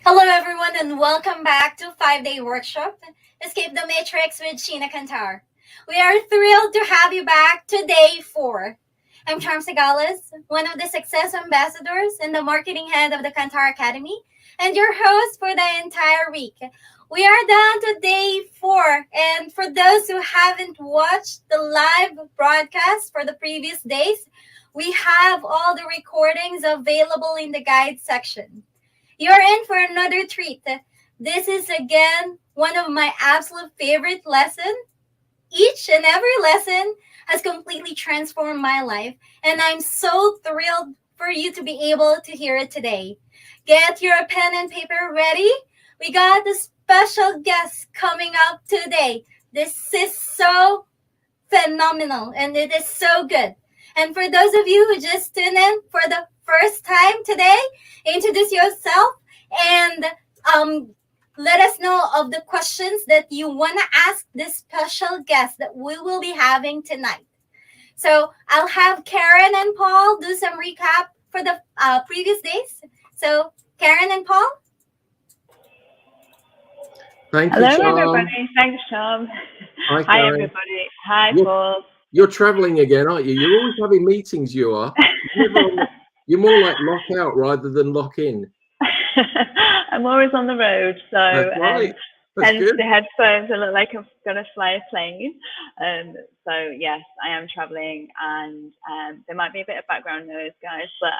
Hello, everyone, and welcome back to 5 Day Workshop Escape the Matrix with Sheena Cantar. We are thrilled to have you back to day 4. I'm Charm Segales, one of the success ambassadors and the marketing head of the Cantar Academy, and your host for the entire week. We are down to day 4, and for those who haven't watched the live broadcast for the previous days, we have all the recordings available in the guide section. You're in for another treat. This is again one of my absolute favorite lessons. Each and every lesson has completely transformed my life, and I'm so thrilled for you to be able to hear it today. Get your pen and paper ready. We got a special guest coming up today. This is so phenomenal and it is so good. And for those of you who just tuned in for the first time today, introduce yourself and let us know of the questions that you want to ask this special guest that we will be having tonight. So I'll have Karen and Paul do some recap for the previous days. So Karen and Paul. Thank you, Hello, Charm. everybody. Thanks, Charm. Hi, Hi, Karen. everybody. Hi, You're, Paul. you're traveling again, aren't you? You're always having meetings, you are. You're more like lock out rather than lock in. I'm always on the road, so That's right. That's hence good. the headphones. I look like I'm going to fly a plane. So yes, I am traveling, and there might be a bit of background noise, guys, but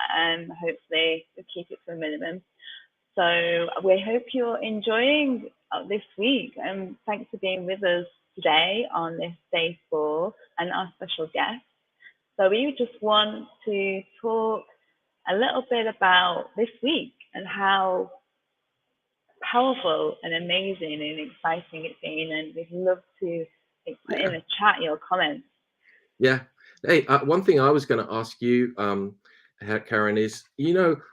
hopefully we'll keep it to a minimum. So we hope you're enjoying this week, and thanks for being with us today on this day 4 and our special guest. So we just want to talk a little bit about this week and how powerful and amazing and exciting it's been, and we'd love to put in the chat your comments. Yeah. Hey, one thing I was going to ask you, Karen, is,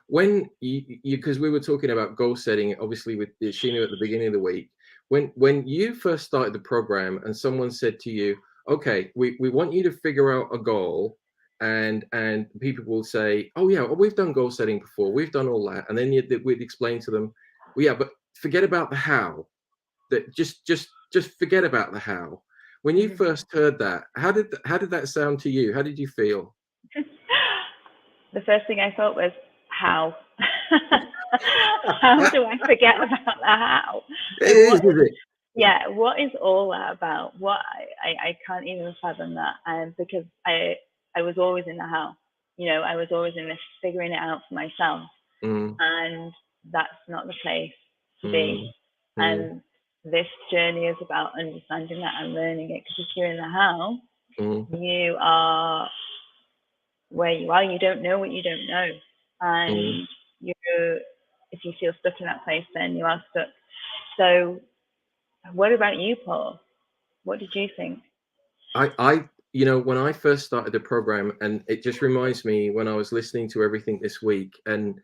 when because we were talking about goal setting, obviously with Sheena at the beginning of the week, when you first started the program and someone said to you, okay, we want you to figure out a goal, and people will say, oh yeah, well, we've done goal setting before, we've done all that, and then we'd explain to them, well, yeah, but forget about the how. That just forget about the how. When you first heard that, how did that sound to you? How did you feel? The first thing I thought was, how? How do I forget about the how? It is, is it? Yeah, what is all that about? What I can't even fathom that. Because I was always in the how. I was always in this figuring it out for myself. And that's not the place to be. And this journey is about understanding that and learning it. Because if you're in the how, you are where you are. You don't know what you don't know. And if you feel stuck in that place, then you are stuck. So what about you, Paul? What did you think? I when I first started the program, and it just reminds me when I was listening to everything this week, and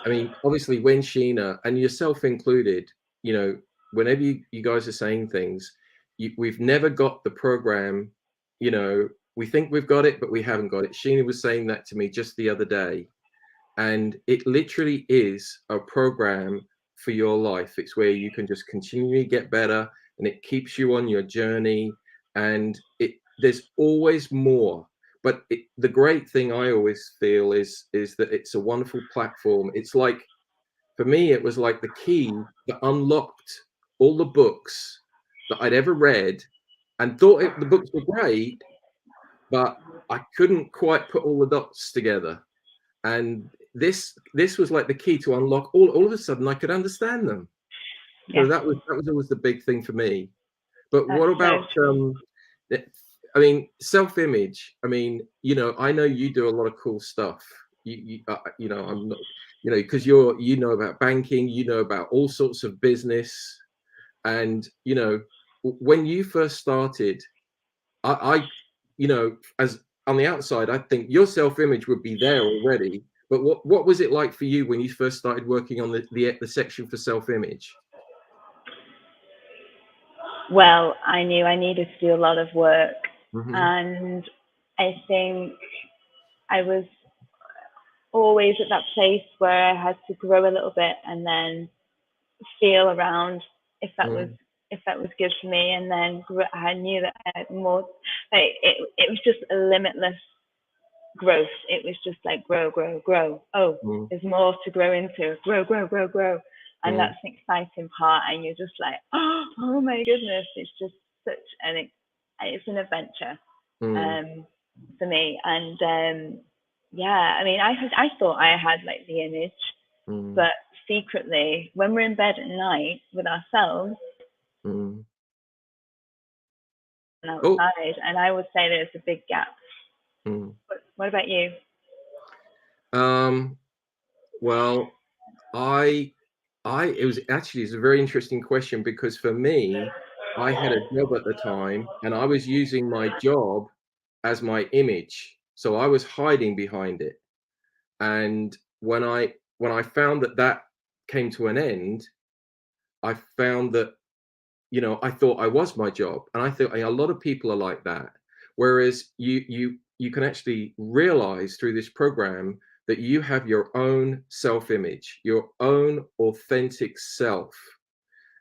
I mean, obviously when Sheena, and yourself included, whenever you guys are saying things, we've never got the program, we think we've got it, but we haven't got it. Sheena was saying that to me just the other day. And it literally is a program for your life. It's where you can just continually get better, and it keeps you on your journey. And there's always more. But the great thing I always feel is that it's a wonderful platform. It's like, for me, it was like the key that unlocked all the books that I'd ever read, and thought the books were great, but I couldn't quite put all the dots together. And this was like the key to unlock. All of a sudden I could understand them. So that was always the big thing for me. But what about I mean, self-image? I mean, I know you do a lot of cool stuff. I'm not, because you know about banking, you know about all sorts of business, and when you first started, I as on the outside, I think your self-image would be there already. But what was it like for you when you first started working on the section for self-image? Well, I knew I needed to do a lot of work, and I think I was always at that place where I had to grow a little bit and then feel around if that was good for me, and then I knew that I had more. Like it was just a limitless growth. It was just like grow. Oh, there's more to grow into. Grow, and that's the exciting part. And you're just like, oh my goodness, it's just such it's an adventure for me. And yeah, I mean, I thought I had like the image, but secretly, when we're in bed at night with ourselves and outside, and I would say there's a big gap. What about you? Well, it's a very interesting question, because for me, I had a job at the time and I was using my job as my image. So I was hiding behind it. And when I found that came to an end, I found that, I thought I was my job. And I think a lot of people are like that. Whereas you can actually realize through this program that you have your own self-image, your own authentic self.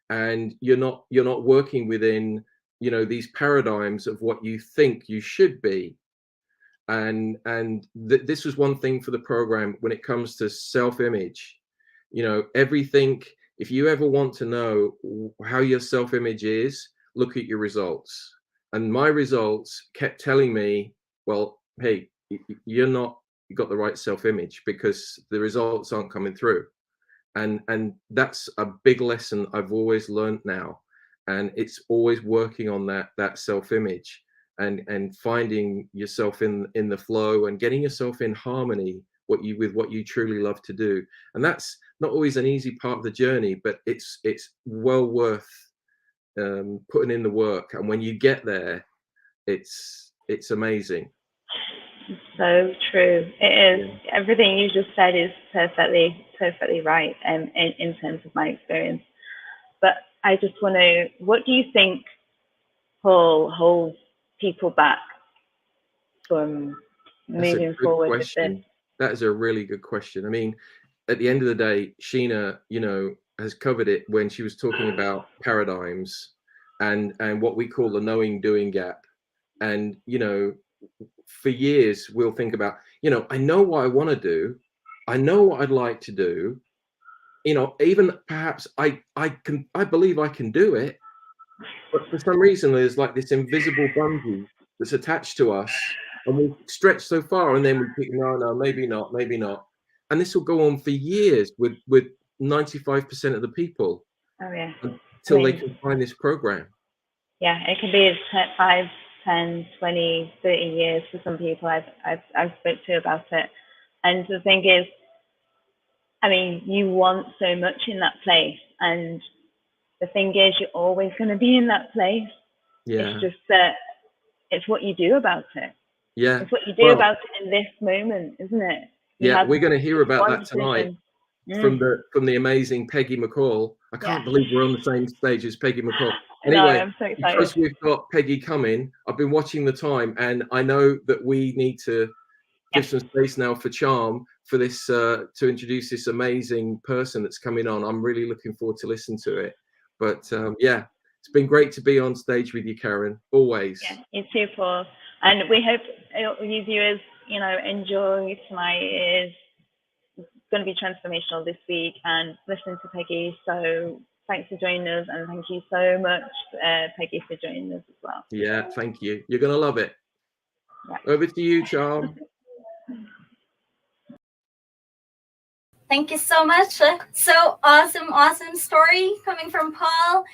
And you're not working within, these paradigms of what you think you should be. And this was one thing for the program when it comes to self-image. Everything, if you ever want to know how your self-image is, look at your results. And my results kept telling me, well, hey, you got the right self-image, because the results aren't coming through. And that's a big lesson I've always learned now. And it's always working on that self-image and finding yourself in the flow and getting yourself in harmony with what you truly love to do. And that's not always an easy part of the journey, but it's well worth putting in the work. And when you get there, it's amazing. So true. It is. Everything you just said is perfectly right, in terms of my experience. But I just want to, what do you think, Paul, holds people back from moving forward with this? That is a really good question. I mean, at the end of the day, Sheena, has covered it when she was talking about paradigms and what we call the knowing doing gap. And, for years we'll think about, I know what I want to do. I know what I'd like to do. Even perhaps I believe I can do it. But for some reason, there's like this invisible bungee that's attached to us, and we stretch so far, and then we think, no, maybe not. And this will go on for years with 95% of the people. Oh yeah. Until they can find this program. Yeah, it can be 5, 10, 20, 30 years for some people I've spoke to about it. And the thing is, I mean, you want so much in that place, and the thing is, you're always going to be in that place. Yeah. It's just that it's what you do about it. Yeah. It's what you do about it in this moment, isn't it? We're going to hear about that tonight from the amazing Peggy Mccall. I can't believe we're on the same stage as Peggy Mccall. Anyway, I'm so excited. Because we've got Peggy coming, I've been watching the time, and I know that we need to give some space now for Charm for this to introduce this amazing person that's coming on. I'm really looking forward to listen to it. But it's been great to be on stage with you, Karen. Always. Yeah, you too, Paul. And we hope you viewers, enjoy tonight. It is going to be transformational this week, and listen to Peggy. So thanks for joining us, and thank you so much, Peggy, for joining us as well. Yeah, thank you. You're going to love it. Yeah. Over to you, Charm. Thank you so much. So awesome story coming from Paul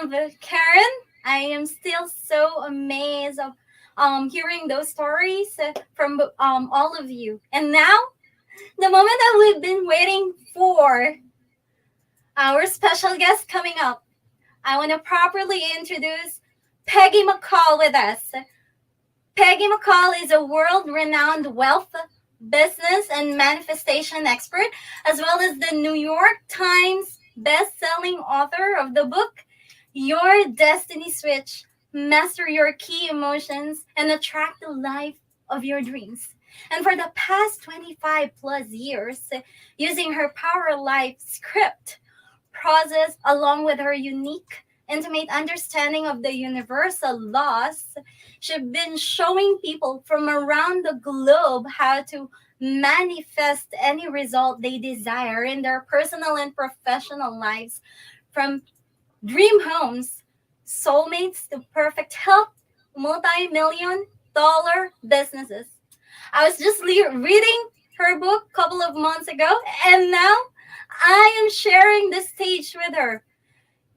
and Karen. I am still so amazed of hearing those stories from all of you. And now, the moment that we've been waiting for, our special guest coming up. I want to properly introduce Peggy Mccall with us. Peggy Mccall is a world-renowned wealth, business, and manifestation expert, as well as the New York Times best-selling author of the book, Your Destiny Switch, Master Your Key Emotions, and Attract the Life of Your Dreams. And for the past 25 plus years, using her Power Life script process along with her unique, intimate understanding of the universal laws, she's been showing people from around the globe how to manifest any result they desire in their personal and professional lives, from dream homes, soulmates to perfect health, multi-million dollar businesses. I was just reading her book a couple of months ago, and now I am sharing the stage with her.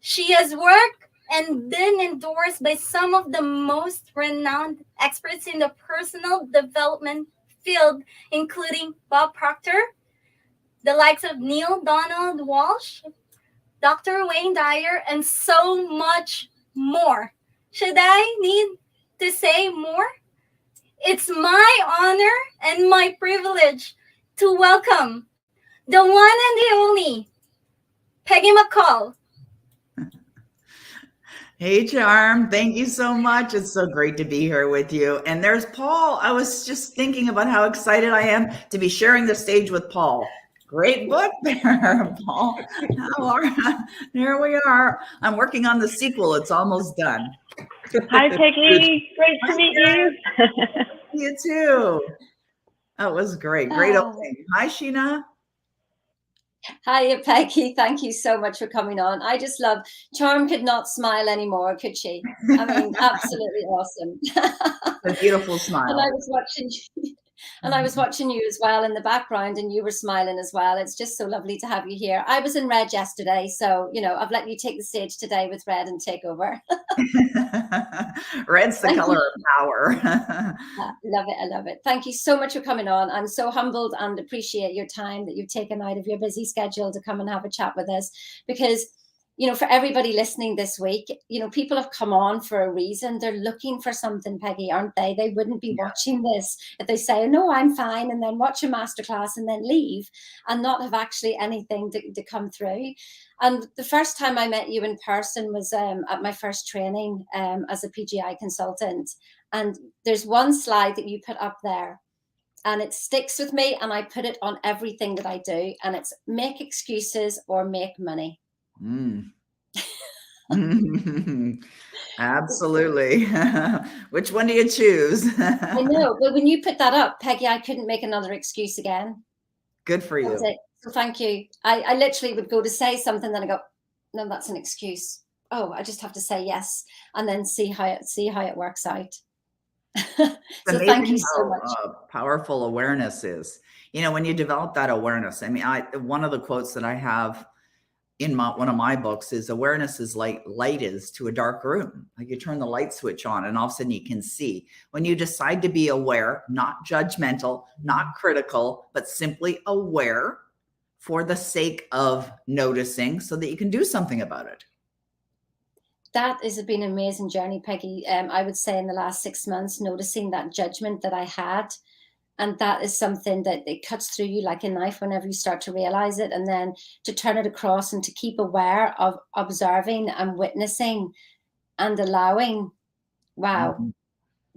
She has worked and been endorsed by some of the most renowned experts in the personal development field, including Bob Proctor, the likes of Neil Donald Walsh, Dr. Wayne Dyer, and so much more. Should I need to say more? It's my honor and my privilege to welcome the one and the only Peggy Mccall. Hey, Charm. Thank you so much. It's so great to be here with you. And there's Paul. I was just thinking about how excited I am to be sharing the stage with Paul. Great book there, Paul. There we are. I'm working on the sequel. It's almost done. Hi, Peggy. Great to meet you. You too. That was great. Great opening. Hi, Sheena. Hi, Peggy. Thank you so much for coming on. I just love, Charm could not smile anymore, could she? I mean, absolutely awesome. A beautiful smile. And I was watching you. And I was watching you as well in the background, and you were smiling as well. It's just so lovely to have you here. I was in red yesterday, so, you know, I've let you take the stage today with red and take over. Red's the color of power. Love it. I love it. Thank you so much for coming on. I'm so humbled and appreciate your time that you've taken out of your busy schedule to come and have a chat with us, because, you know, for everybody listening this week, you know, people have come on for a reason. They're looking for something, Peggy, aren't they? They wouldn't be watching this if they say, no, I'm fine, and then watch a masterclass and then leave and not have actually anything to come through. And the first time I met you in person was at my first training as a PGI consultant. And there's one slide that you put up there, and it sticks with me, and I put it on everything that I do. And it's make excuses or make money. Absolutely. Which one do you choose? I know, but when you put that up, Peggy, I couldn't make another excuse again. Good for you. So thank you. I literally would go to say something, then I go, no, that's an excuse. Oh, I just have to say yes, and then see how it works out. So thank you so much. Powerful awareness is. You know, when you develop that awareness, I mean, one of the quotes that I have in one of my books is awareness is like light is to a dark room. Like you turn the light switch on and all of a sudden you can see. When you decide to be aware, not judgmental, not critical, but simply aware for the sake of noticing so that you can do something about it. That has been an amazing journey, Peggy. I would say in the last 6 months, noticing that judgment that I had. And that is something that it cuts through you like a knife whenever you start to realize it. And then to turn it across and to keep aware of observing and witnessing and allowing. Wow. Mm-hmm.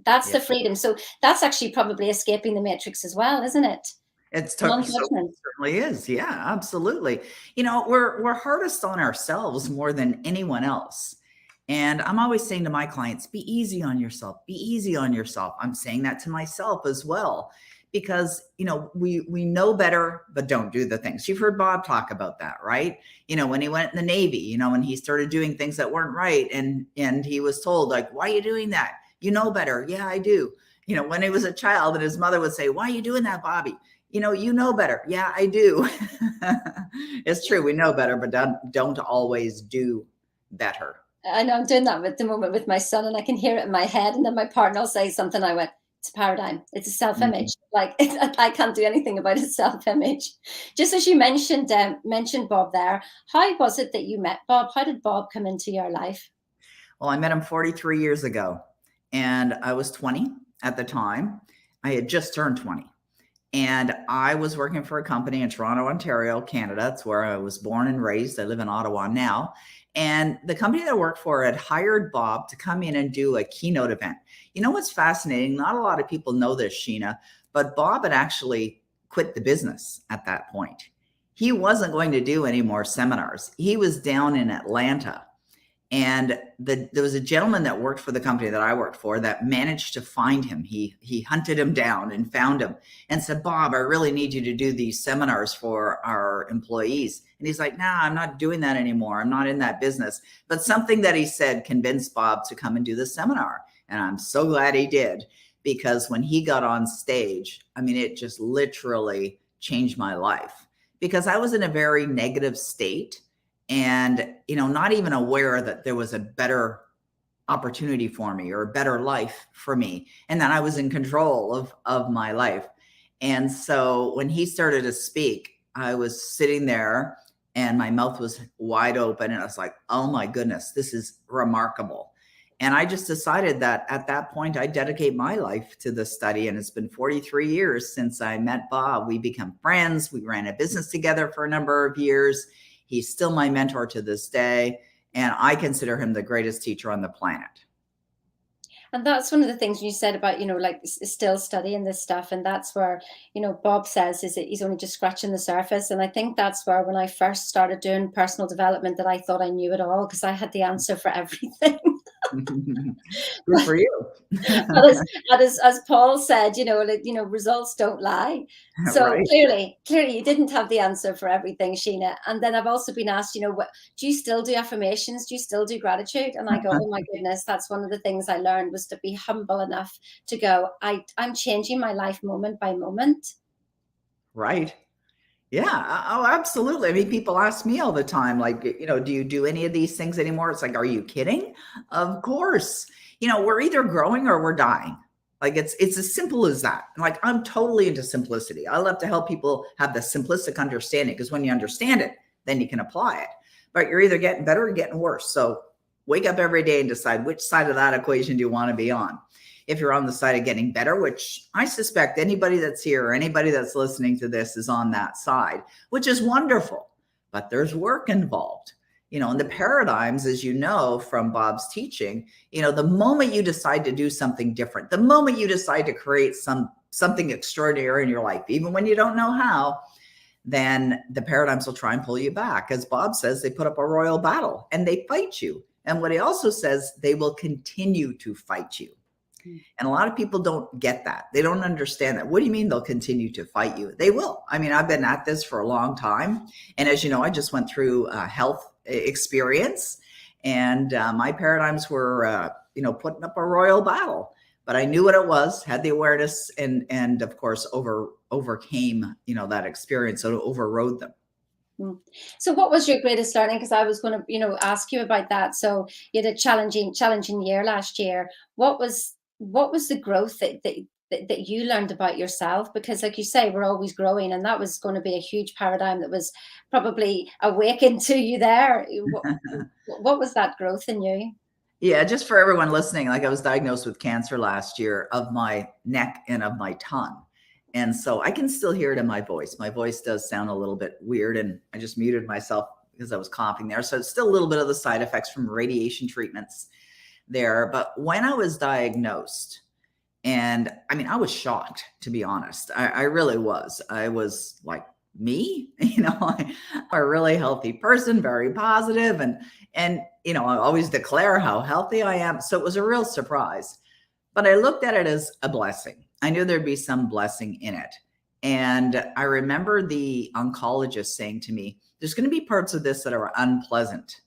That's the freedom. So that's actually probably escaping the matrix as well, isn't it? It's totally, it certainly is. Yeah, absolutely. You know, we're hardest on ourselves more than anyone else. And I'm always saying to my clients, be easy on yourself, be easy on yourself. I'm saying that to myself as well, because, you know, we know better, but don't do the things. You've heard Bob talk about that, right? You know, when he went in the Navy, you know, when he started doing things that weren't right, and he was told, like, why are you doing that? You know better. Yeah, I do. You know, when he was a child and his mother would say, why are you doing that, Bobby? You know better. Yeah, I do. It's true. We know better, but don't always do better. I know I'm doing that at the moment with my son, and I can hear it in my head. And then my partner will say something. I went, it's a paradigm. It's a self-image. Like I can't do anything about his self-image. Just as you mentioned Bob there, how was it that you met Bob? How did Bob come into your life? Well, I met him 43 years ago, and I was 20 at the time. I had just turned 20. And I was working for a company in Toronto, Ontario, Canada. That's where I was born and raised. I live in Ottawa now. And the company that I worked for had hired Bob to come in and do a keynote event. You know what's fascinating? Not a lot of people know this, Sheena, But Bob had actually quit the business at that point. He wasn't going to do any more seminars. He was down in Atlanta. And there was a gentleman that worked for the company that I worked for that managed to find him. He hunted him down and found him and said, Bob, I really need you to do these seminars for our employees. And he's like, nah, I'm not doing that anymore. I'm not in that business. But something that he said convinced Bob to come and do the seminar. And I'm so glad he did, because when he got on stage, I mean, it just literally changed my life, because I was in a very negative state. And, not even aware that there was a better opportunity for me or a better life for me, and that I was in control of my life. And so when he started to speak, I was sitting there and my mouth was wide open, and I was like, oh my goodness, this is remarkable. And I just decided that at that point, I dedicate my life to this study. And it's been 43 years since I met Bob. We become friends. We ran a business together for a number of years. He's still my mentor to this day, and I consider him the greatest teacher on the planet. And that's one of the things you said about, like still studying this stuff. And that's where, Bob says is that he's only just scratching the surface. And I think that's where, when I first started doing personal development, that I thought I knew it all, because I had the answer for everything. Good for you. as Paul said, results don't lie. So Right. clearly you didn't have the answer for everything, Sheena. And then I've also been asked, what do you still do affirmations? Do you still do gratitude? And I go, oh my goodness, that's one of the things I learned, was to be humble enough to go, I'm changing my life moment by moment. Right. Yeah. Oh, absolutely. I mean, people ask me all the time, like, do you do any of these things anymore? It's like, are you kidding? Of course. We're either growing or we're dying. Like, it's as simple as that. Like, I'm totally into simplicity. I love to help people have the simplistic understanding, because when you understand it, then you can apply it. But you're either getting better or getting worse. So wake up every day and decide which side of that equation do you want to be on. If you're on the side of getting better, which I suspect anybody that's here or anybody that's listening to this is on that side, which is wonderful, but there's work involved. And the paradigms, as you know from Bob's teaching, the moment you decide to do something different, the moment you decide to create something extraordinary in your life, even when you don't know how, then the paradigms will try and pull you back. As Bob says, they put up a royal battle and they fight you. And what he also says, they will continue to fight you. And a lot of people don't get that. They don't understand that. What do you mean they'll continue to fight you? They will. I mean, I've been at this for a long time. And as you know, I just went through a health experience, and my paradigms were, putting up a royal battle. But I knew what it was, had the awareness, and of course, overcame, that experience. So overrode them. So what was your greatest learning? Because I was going to, ask you about that. So you had a challenging year last year. What was the growth that you learned about yourself? Because like you say, we're always growing, and that was going to be a huge paradigm that was probably awakened to you there. What was that growth in you? Yeah, just for everyone listening, like, I was diagnosed with cancer last year of my neck and of my tongue. And so I can still hear it in my voice. My voice does sound a little bit weird, and I just muted myself because I was coughing there. So it's still a little bit of the side effects from radiation treatments there. But when I was diagnosed, and I mean, I was shocked, to be honest. I really was. I was like, me? I'm a really healthy person, very positive, and I always declare how healthy I am. So it was a real surprise. But I looked at it as a blessing. I knew there'd be some blessing in it. And I remember the oncologist saying to me, there's going to be parts of this that are unpleasant.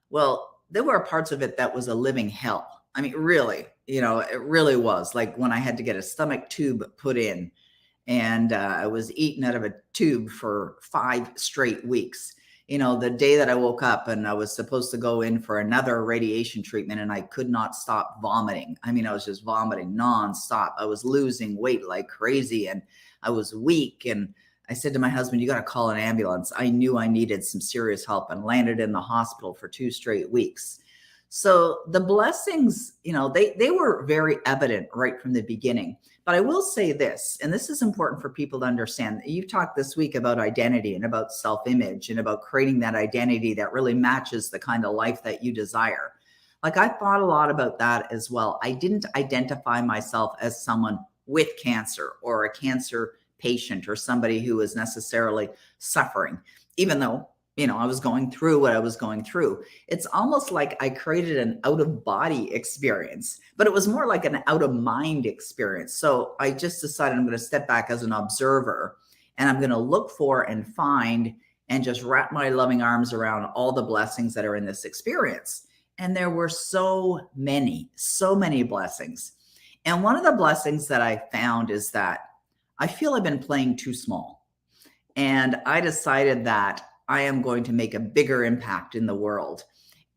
Well, there were parts of it that was a living hell. I mean, really, it really was. Like when I had to get a stomach tube put in, and I was eating out of a tube for 5 straight weeks. The day that I woke up and I was supposed to go in for another radiation treatment, and I could not stop vomiting. I mean, I was just vomiting nonstop. I was losing weight like crazy, and I was weak. And I said to my husband, you got to call an ambulance. I knew I needed some serious help, and landed in the hospital for 2 straight weeks. So the blessings, they were very evident right from the beginning. But I will say this, and this is important for people to understand. You've talked this week about identity and about self-image and about creating that identity that really matches the kind of life that you desire. Like, I thought a lot about that as well. I didn't identify myself as someone with cancer or a cancer patient or somebody who is necessarily suffering, even though, you know, I was going through what I was going through. It's almost like I created an out of body experience, but it was more like an out of mind experience. So I just decided I'm going to step back as an observer, and I'm going to look for and find and just wrap my loving arms around all the blessings that are in this experience. And there were so many blessings. And one of the blessings that I found is that I feel I've been playing too small. And I decided that I am going to make a bigger impact in the world.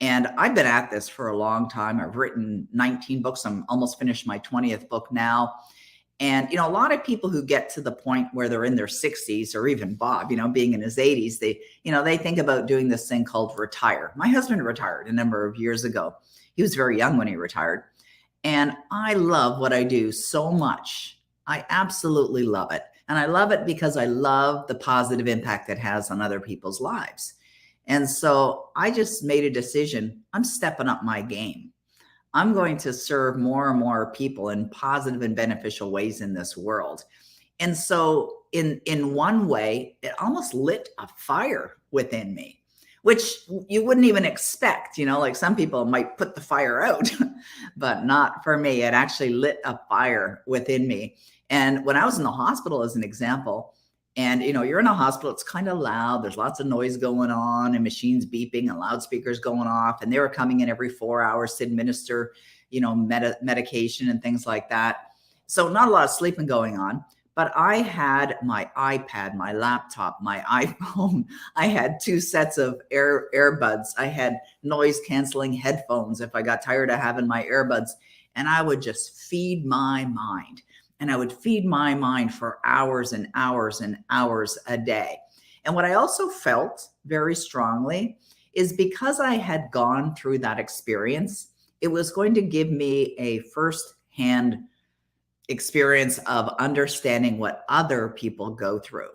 And I've been at this for a long time. I've written 19 books. I'm almost finished my 20th book now. And, you know, a lot of people who get to the point where they're in their 60s, or even Bob, you know, being in his 80s, they think about doing this thing called retire. My husband retired a number of years ago. He was very young when he retired. And I love what I do so much. I absolutely love it. And I love it because I love the positive impact it has on other people's lives. And so I just made a decision. I'm stepping up my game. I'm going to serve more and more people in positive and beneficial ways in this world. And so in one way, it almost lit a fire within me, which you wouldn't even expect, you know, like some people might put the fire out, but not for me. It actually lit a fire within me. And when I was in the hospital, as an example, and, you know, you're in a hospital, it's kind of loud. There's lots of noise going on and machines beeping and loudspeakers going off. And they were coming in every 4 hours to administer, you know, medication and things like that. So not a lot of sleeping going on. But I had my iPad, my laptop, my iPhone. I had 2 sets of earbuds. I had noise canceling headphones if I got tired of having my earbuds. And I would just feed my mind. And I would feed my mind for hours and hours and hours a day. And what I also felt very strongly is because I had gone through that experience, it was going to give me a firsthand experience of understanding what other people go through.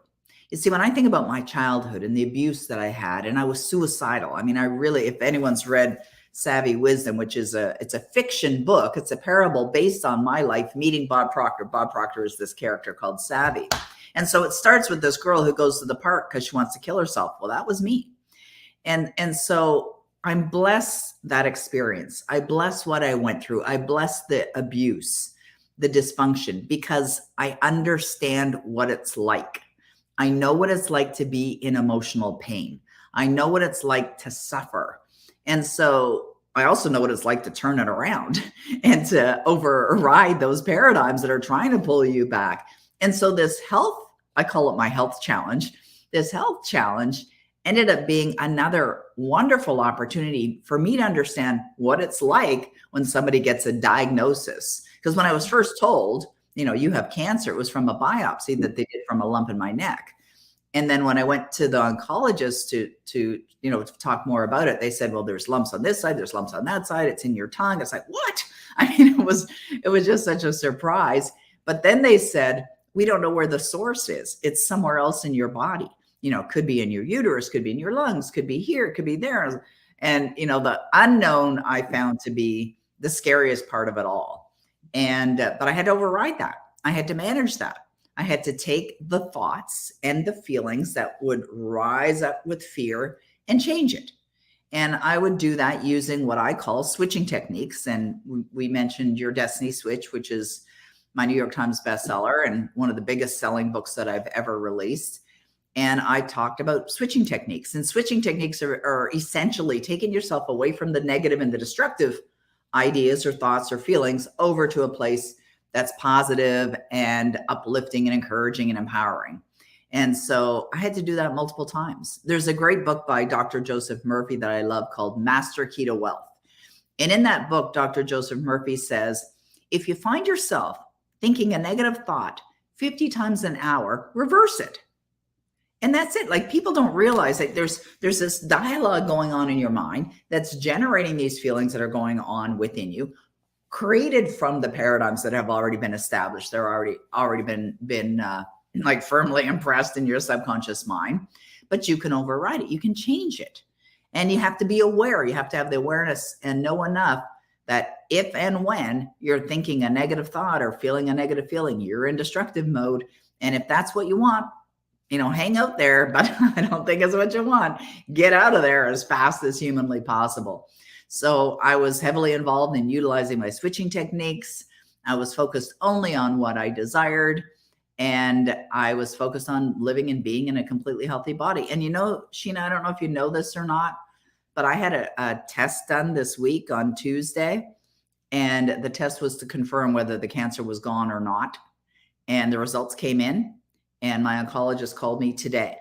You see, when I think about my childhood and the abuse that I had, and I was suicidal. I mean, I really, if anyone's read Savvy Wisdom, which is it's a fiction book. It's a parable based on my life meeting Bob Proctor. Bob Proctor is this character called Savvy. And so it starts with this girl who goes to the park because she wants to kill herself. Well, that was me. And so I'm blessed that experience. I bless what I went through. I bless the abuse, the dysfunction, because I understand what it's like. I know what it's like to be in emotional pain. I know what it's like to suffer. And so I also know what it's like to turn it around and to override those paradigms that are trying to pull you back. And so this health, I call it my health challenge. This health challenge ended up being another wonderful opportunity for me to understand what it's like when somebody gets a diagnosis. Because when I was first told, you know, you have cancer, it was from a biopsy that they did from a lump in my neck. And then when I went to the oncologist to talk more about it, they said, well, there's lumps on this side, there's lumps on that side, it's in your tongue. It's like, what? I mean, it was just such a surprise. But then they said, we don't know where the source is. It's somewhere else in your body. You know, could be in your uterus, could be in your lungs, could be here, could be there. And, you know, the unknown I found to be the scariest part of it all. And, but I had to override that. I had to manage that. I had to take the thoughts and the feelings that would rise up with fear and change it. And I would do that using what I call switching techniques. And we mentioned Your Destiny Switch, which is my New York Times bestseller and one of the biggest selling books that I've ever released. And I talked about switching techniques. And switching techniques are essentially taking yourself away from the negative and the destructive ideas or thoughts or feelings over to a place that's positive and uplifting and encouraging and empowering. And so I had to do that multiple times. There's a great book by Dr. Joseph Murphy that I love called Master Key to Wealth. And in that book, Dr. Joseph Murphy says, if you find yourself thinking a negative thought 50 times an hour, reverse it. And that's it. Like, people don't realize that there's this dialogue going on in your mind that's generating these feelings that are going on within you, created from the paradigms that have already been established. They're already been like firmly impressed in your subconscious mind, but you can override it. You can change it. And you have to be aware. You have to have the awareness and know enough that if and when you're thinking a negative thought or feeling a negative feeling, you're in destructive mode. And if that's what you want, hang out there, but I don't think it's what you want. Get out of there as fast as humanly possible. So I was heavily involved in utilizing my switching techniques. I was focused only on what I desired. And I was focused on living and being in a completely healthy body. And Sheena, I don't know if you know this or not, but I had a test done this week on Tuesday. And the test was to confirm whether the cancer was gone or not. And the results came in. And my oncologist called me today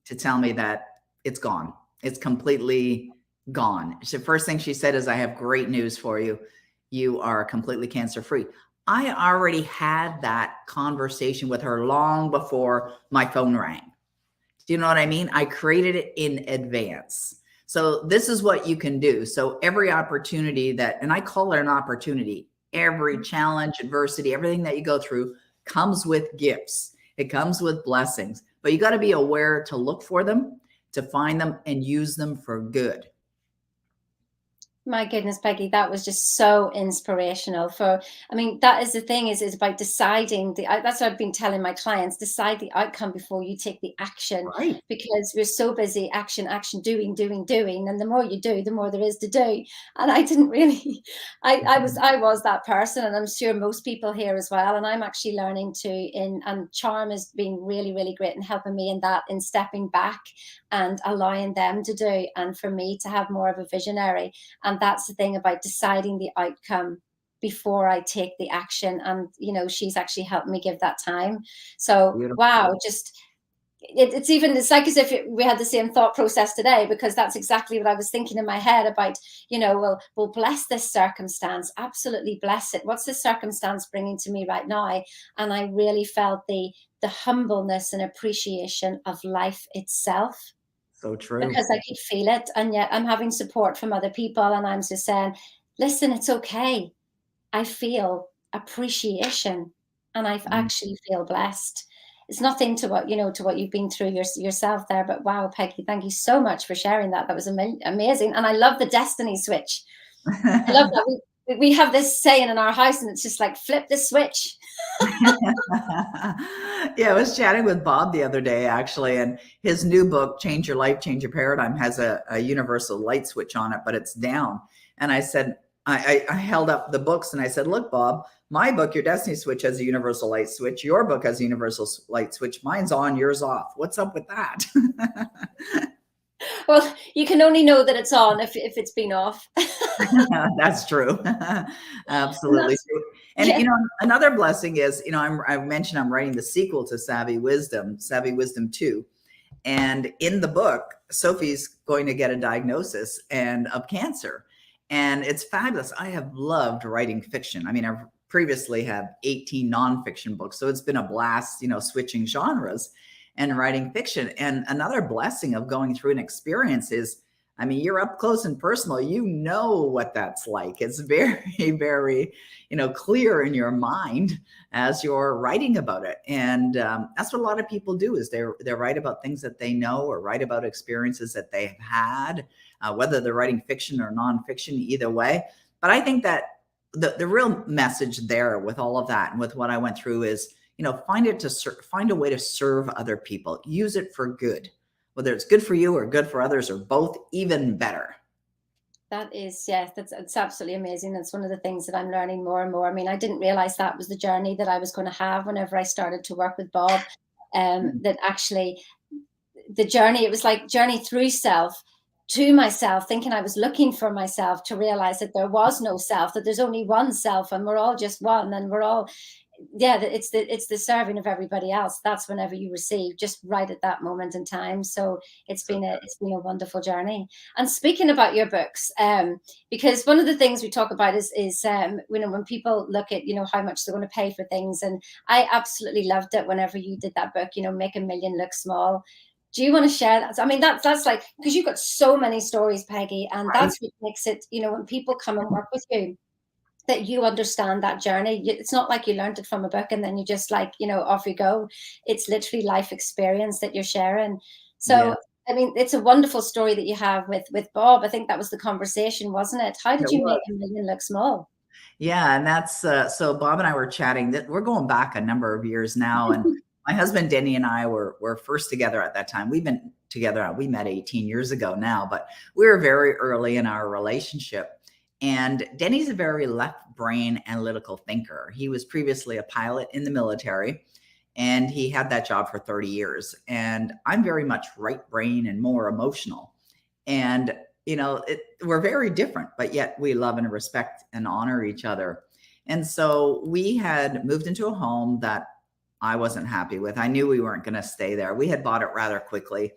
to tell me that it's gone. It's completely gone. The first thing she said is, I have great news for you. You are completely cancer-free. I already had that conversation with her long before my phone rang. Do you know what I mean? I created it in advance. So this is what you can do. So every opportunity and I call it an opportunity, every challenge, adversity, everything that you go through comes with gifts. It comes with blessings, but you got to be aware to look for them, to find them and use them for good. My goodness, Peggy, that was just so inspirational. That is the thing, is about deciding that's what I've been telling my clients, decide the outcome before you take the action, right? Because we're so busy, action, doing. And the more you do, the more there is to do. And I didn't really, I was that person, and I'm sure most people here as well. And I'm actually learning and Charm has been really, really great in helping me in stepping back and allowing them to do, and for me to have more of a visionary. And that's the thing about deciding the outcome before I take the action. And, she's actually helped me give that time. So, beautiful. Wow, just it's like as if we had the same thought process today, because that's exactly what I was thinking in my head about, we'll bless this circumstance. Absolutely bless it. What's this circumstance bringing to me right now? And I really felt the humbleness and appreciation of life itself. So true. Because I could feel it. And yet I'm having support from other people. And I'm just saying, listen, it's okay. I feel appreciation, and I actually feel blessed. It's nothing to what you've been through yourself there. But wow, Peggy, thank you so much for sharing that. That was amazing. And I love the destiny switch. I love that. We have this saying in our house, and it's just like, flip the switch. Yeah, I was chatting with Bob the other day, actually, and his new book, Change Your Life, Change Your Paradigm, has a universal light switch on it, but it's down. And I said, I held up the books and I said, look, Bob, my book, Your Destiny Switch, has a universal light switch. Your book has a universal light switch. Mine's on, yours off. What's up with that? Well, you can only know that it's on if it's been off. That's true. Absolutely true. And, yeah. Another blessing is, I mentioned I'm writing the sequel to Savvy Wisdom 2. And in the book, Sophie's going to get a diagnosis of cancer. And it's fabulous. I have loved writing fiction. I've previously had 18 nonfiction books. So it's been a blast, switching genres and writing fiction. And another blessing of going through an experience is, you're up close and personal. You know what that's like. It's very, very, clear in your mind as you're writing about it. And that's what a lot of people do, is they write about things that they know, or write about experiences that they have had, whether they're writing fiction or nonfiction, either way. But I think that the real message there with all of that and with what I went through is, find a way to serve other people. Use it for good. Whether it's good for you or good for others, or both, even better. That is, yes, it's absolutely amazing. That's one of the things that I'm learning more and more. I didn't realize that was the journey that I was going to have whenever I started to work with Bob. That actually the journey, it was like journey through self to myself, thinking I was looking for myself, to realize that there was no self, that there's only one self, and we're all just one, and we're all, it's the serving of everybody else. That's whenever you receive, just right at that moment in time. So it's been a wonderful journey. And speaking about your books, because one of the things we talk about is when people look at how much they're going to pay for things, and I absolutely loved it whenever you did that book, Make a Million Look Small. Do you want to share that? That's like, because you've got so many stories, Peggy, and that's what makes it, when people come and work with you, that you understand that journey. It's not like you learned it from a book and then you just off you go. It's literally life experience that you're sharing. So I mean, it's a wonderful story that you have with Bob. I think that was the conversation, wasn't it? How did you make $1 million look small? Yeah, and that's so Bob and I were chatting that we're going back a number of years now, and my husband Denny and I were first together at that time. We've been together, we met 18 years ago now, but we were very early in our relationship. And Denny's a very left brain analytical thinker. He was previously a pilot in the military, and he had that job for 30 years. And I'm very much right brain and more emotional. And we're very different, but yet we love and respect and honor each other. And so we had moved into a home that I wasn't happy with. I knew we weren't going to stay there. We had bought it rather quickly.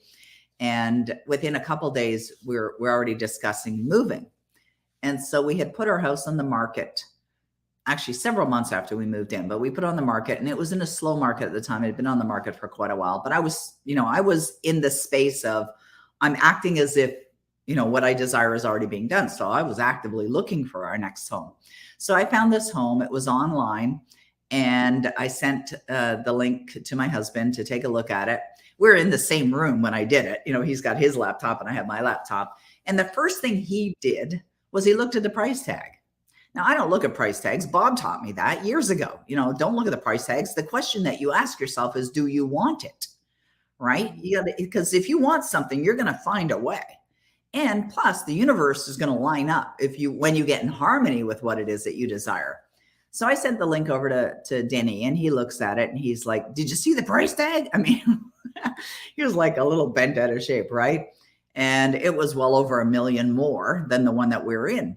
And within a couple of days, we're already discussing moving. And so we had put our house on the market, actually several months after we moved in, but we put it on the market, and it was in a slow market at the time. It had been on the market for quite a while, but I was in the space of, I'm acting as if, what I desire is already being done. So I was actively looking for our next home. So I found this home. It was online, and I sent the link to my husband to take a look at it. We're in the same room when I did it. He's got his laptop and I have my laptop. And the first thing he did was he looked at the price tag. Now, I don't look at price tags. Bob taught me that years ago. Don't look at the price tags. The question that you ask yourself is, do you want it? Right? Because if you want something, you're going to find a way. And plus, the universe is going to line up when you get in harmony with what it is that you desire. So I sent the link over to Denny, and he looks at it and he's like, did you see the price tag? I mean, he was like a little bent out of shape, right? And it was well over $1 million more than the one that we're in.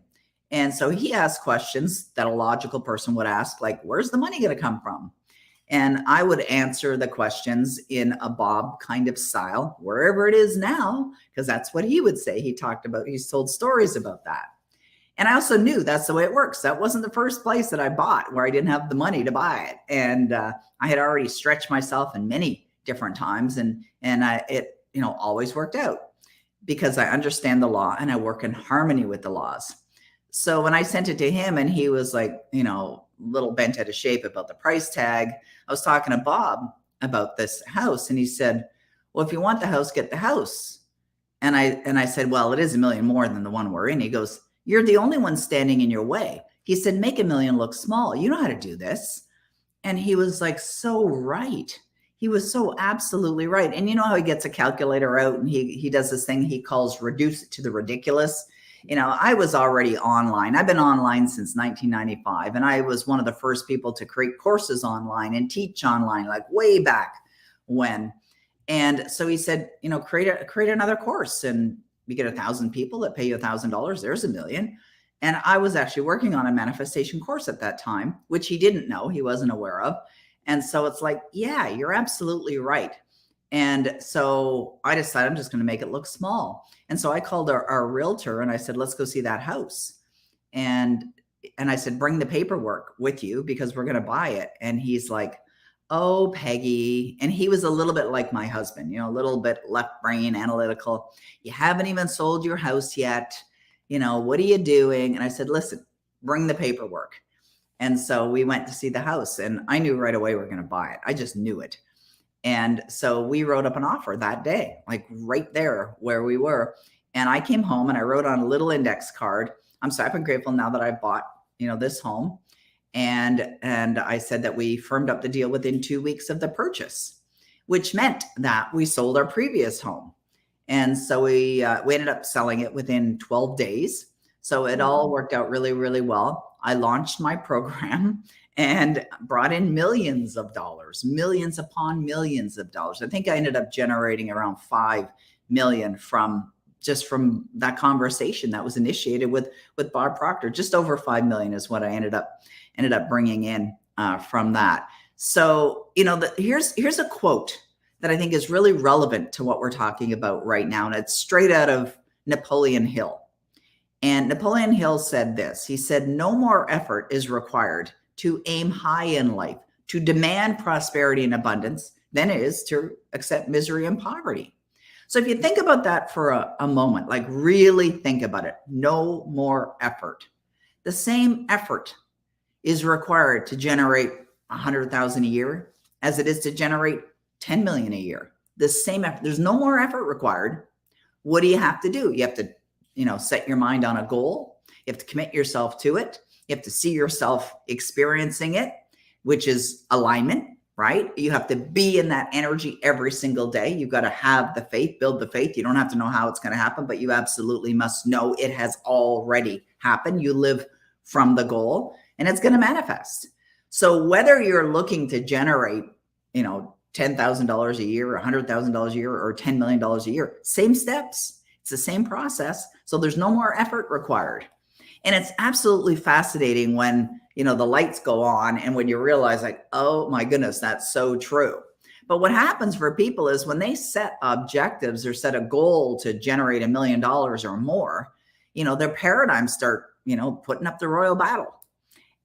And so he asked questions that a logical person would ask, like, where's the money going to come from? And I would answer the questions in a Bob kind of style, wherever it is now, because that's what he would say. He's told stories about that. And I also knew that's the way it works. That wasn't the first place that I bought where I didn't have the money to buy it. And I had already stretched myself in many different times, and it always worked out because I understand the law and I work in harmony with the laws. So when I sent it to him and he was like, little bent out of shape about the price tag, I was talking to Bob about this house, and he said, well, if you want the house, get the house. And I said, well, it is $1 million more than the one we're in. He goes, you're the only one standing in your way. He said, make $1 million look small. You know how to do this. And he was like, so right. He was so absolutely right. And you know how he gets a calculator out and he does this thing he calls reduce it to the ridiculous. I was already online. I've been online since 1995. And I was one of the first people to create courses online and teach online, like way back when. And so he said, create another course, and you get 1,000 people that pay you $1,000. There's $1 million. And I was actually working on a manifestation course at that time, which he didn't know, he wasn't aware of. And so it's like, yeah, you're absolutely right. And so I decided I'm just going to make it look small. And so I called our realtor and I said, let's go see that house. And I said, bring the paperwork with you because we're going to buy it. And he's like, oh, Peggy. And he was a little bit like my husband, a little bit left brain analytical. You haven't even sold your house yet. What are you doing? And I said, listen, bring the paperwork. And so we went to see the house, and I knew right away we were going to buy it. I just knew it. And so we wrote up an offer that day, like right there where we were. And I came home and I wrote on a little index card, I'm so happy and grateful now that I bought, this home. And I said that we firmed up the deal within 2 weeks of the purchase, which meant that we sold our previous home. And so we ended up selling it within 12 days. So it all worked out really, really well. I launched my program and brought in millions of dollars, millions upon millions of dollars. I think I ended up generating around 5 million from that conversation that was initiated with Bob Proctor. Just over 5 million is what I ended up bringing in from that. So, here's a quote that I think is really relevant to what we're talking about right now. And it's straight out of Napoleon Hill. And Napoleon Hill said this. He said, no more effort is required to aim high in life, to demand prosperity and abundance than it is to accept misery and poverty. So if you think about that for a moment, like really think about it, no more effort. The same effort is required to generate 100,000 a year as it is to generate 10 million a year the same effort. There's no more effort required. What do you have to do? You have to, set your mind on a goal. You have to commit yourself to it. You have to see yourself experiencing it, which is alignment, right? You have to be in that energy every single day. You've got to have the faith, build the faith. You don't have to know how it's going to happen, but you absolutely must know it has already happened. You live from the goal and it's going to manifest. So whether you're looking to generate, $10,000 a year, $100,000 a year, or $10 million a year, same steps. It's the same process. So there's no more effort required. And it's absolutely fascinating when, the lights go on and when you realize like, oh my goodness, that's so true. But what happens for people is when they set objectives or set a goal to generate $1 million or more, their paradigms start, putting up the royal battle.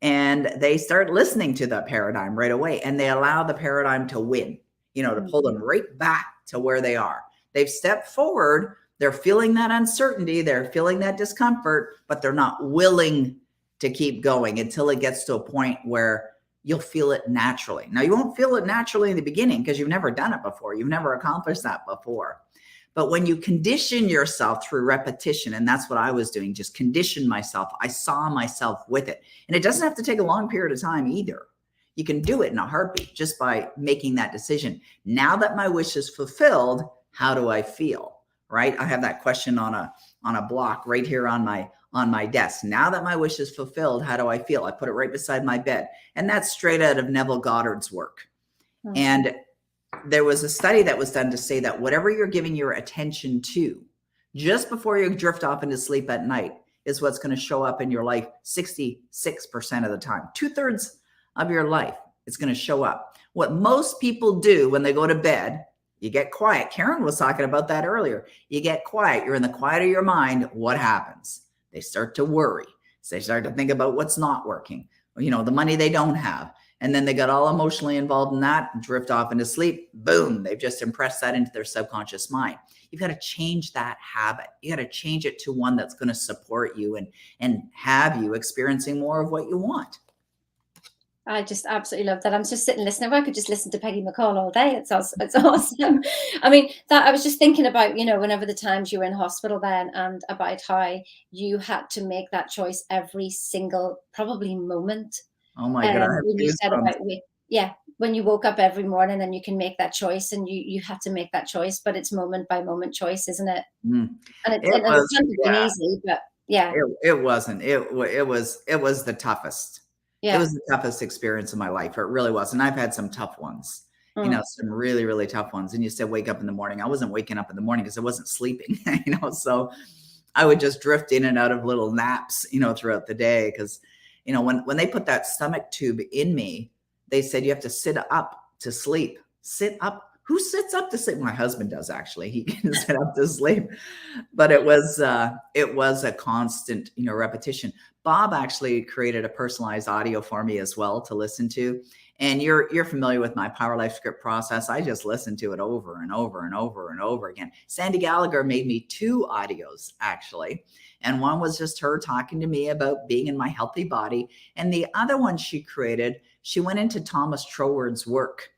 And they start listening to the paradigm right away. And they allow the paradigm to win, to pull them right back to where they are. They've stepped forward. They're feeling that uncertainty. They're feeling that discomfort, but they're not willing to keep going until it gets to a point where you'll feel it naturally. Now, you won't feel it naturally in the beginning because you've never done it before. You've never accomplished that before. But when you condition yourself through repetition, and that's what I was doing, just condition myself. I saw myself with it. And it doesn't have to take a long period of time either. You can do it in a heartbeat just by making that decision. Now that my wish is fulfilled, how do I feel? Right? I have that question on a block right here on my desk. Now that my wish is fulfilled, how do I feel? I put it right beside my bed. And that's straight out of Neville Goddard's work. Mm-hmm. And there was a study that was done to say that whatever you're giving your attention to just before you drift off into sleep at night is what's going to show up in your life 66% of the time. 2/3 of your life is going to show up. What most people do when they go to bed, you get quiet. Karen was talking about that earlier. You get quiet. You're in the quiet of your mind. What happens? They start to worry. So they start to think about what's not working, the money they don't have. And then they got all emotionally involved in that and drift off into sleep. Boom. They've just impressed that into their subconscious mind. You've got to change that habit. You got to change it to one that's going to support you and have you experiencing more of what you want. I just absolutely love that. I'm just sitting listening. I could just listen to Peggy Mccall all day. It's awesome. I mean, that I was just thinking about, whenever the times you were in hospital then, and about how you had to make that choice every single probably moment. Oh my God. When you said about when you woke up every morning and you can make that choice, and you had to make that choice, but it's moment by moment choice, isn't it? Mm. And it hasn't been easy, but yeah. It wasn't. It was the toughest. Yeah. It was the toughest experience of my life. It really was. And I've had some tough ones, some really, really tough ones. And you said, wake up in the morning. I wasn't waking up in the morning because I wasn't sleeping, so I would just drift in and out of little naps, throughout the day. Because, when they put that stomach tube in me, they said, you have to sit up to sleep. Sit up. Who sits up to sleep? My husband does, actually. He can sit up to sleep. But it was a constant, repetition. Bob actually created a personalized audio for me as well to listen to. And you're familiar with my Power Life script process. I just listened to it over and over and over and over again. Sandy Gallagher made me 2 audios, actually. And one was just her talking to me about being in my healthy body. And the other one she created, she went into Thomas Troward's work.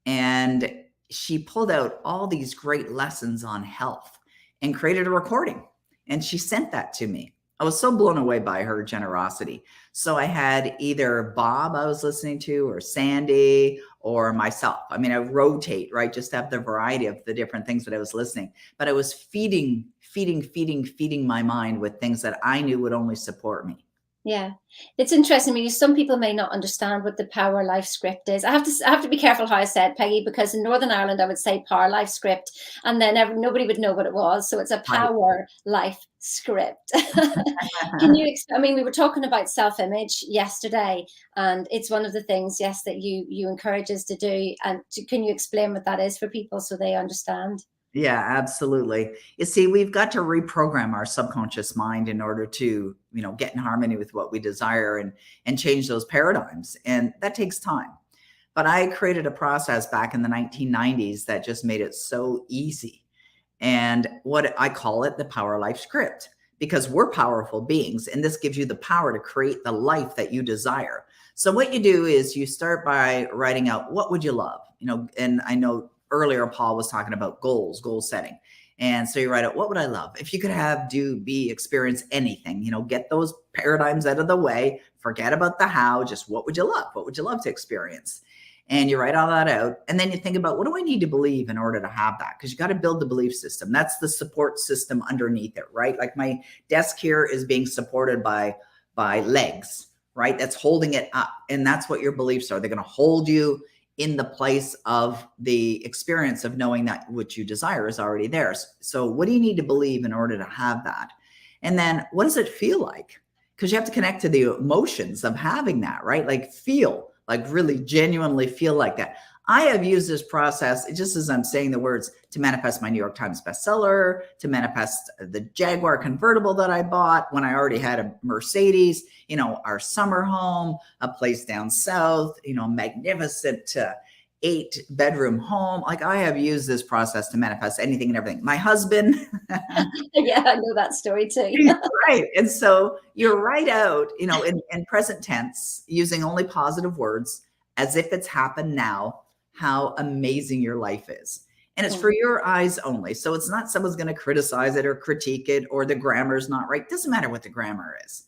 And she pulled out all these great lessons on health and created a recording. And she sent that to me. I was so blown away by her generosity. So I had either Bob I was listening to, or Sandy, or myself. I mean, I rotate, right? Just to have the variety of the different things that I was listening. But I was feeding my mind with things that I knew would only support me. Yeah, it's interesting because some people may not understand what the Power Life script is. I have to be careful how I said, Peggy, because in Northern Ireland I would say Power Life script, and then nobody would know what it was. So it's a Power Life script. Can you? I mean, we were talking about self-image yesterday, and it's one of the things, yes, that you encourage us to do. And can you explain what that is for people so they understand? Yeah, absolutely. You see, we've got to reprogram our subconscious mind in order to, get in harmony with what we desire and change those paradigms. And that takes time. But I created a process back in the 1990s that just made it so easy. And what I call it, the Power Life script, because we're powerful beings. And this gives you the power to create the life that you desire. So what you do is you start by writing out, what would you love? And I know earlier, Paul was talking about goals, goal setting. And so you write out, what would I love? If you could have, do, be, experience anything, get those paradigms out of the way, forget about the how, just what would you love? What would you love to experience? And you write all that out. And then you think about, what do I need to believe in order to have that? Because you got to build the belief system. That's the support system underneath it, right? Like my desk here is being supported by legs, right? That's holding it up. And that's what your beliefs are. They're going to hold you in the place of the experience of knowing that what you desire is already theirs. So what do you need to believe in order to have that? And then what does it feel like? Because you have to connect to the emotions of having that, right? Like feel, like really genuinely feel like that. I have used this process, just as I'm saying the words, to manifest my New York Times bestseller, to manifest the Jaguar convertible that I bought when I already had a Mercedes, our summer home, a place down south, magnificent 8-bedroom home. Like I have used this process to manifest anything and everything. My husband. Yeah, I know that story too. Right. And so you write out, in present tense, using only positive words, as if it's happened now, how amazing your life is. And it's for your eyes only. So it's not someone's going to criticize it or critique it, or the grammar's not right. Doesn't matter what the grammar is.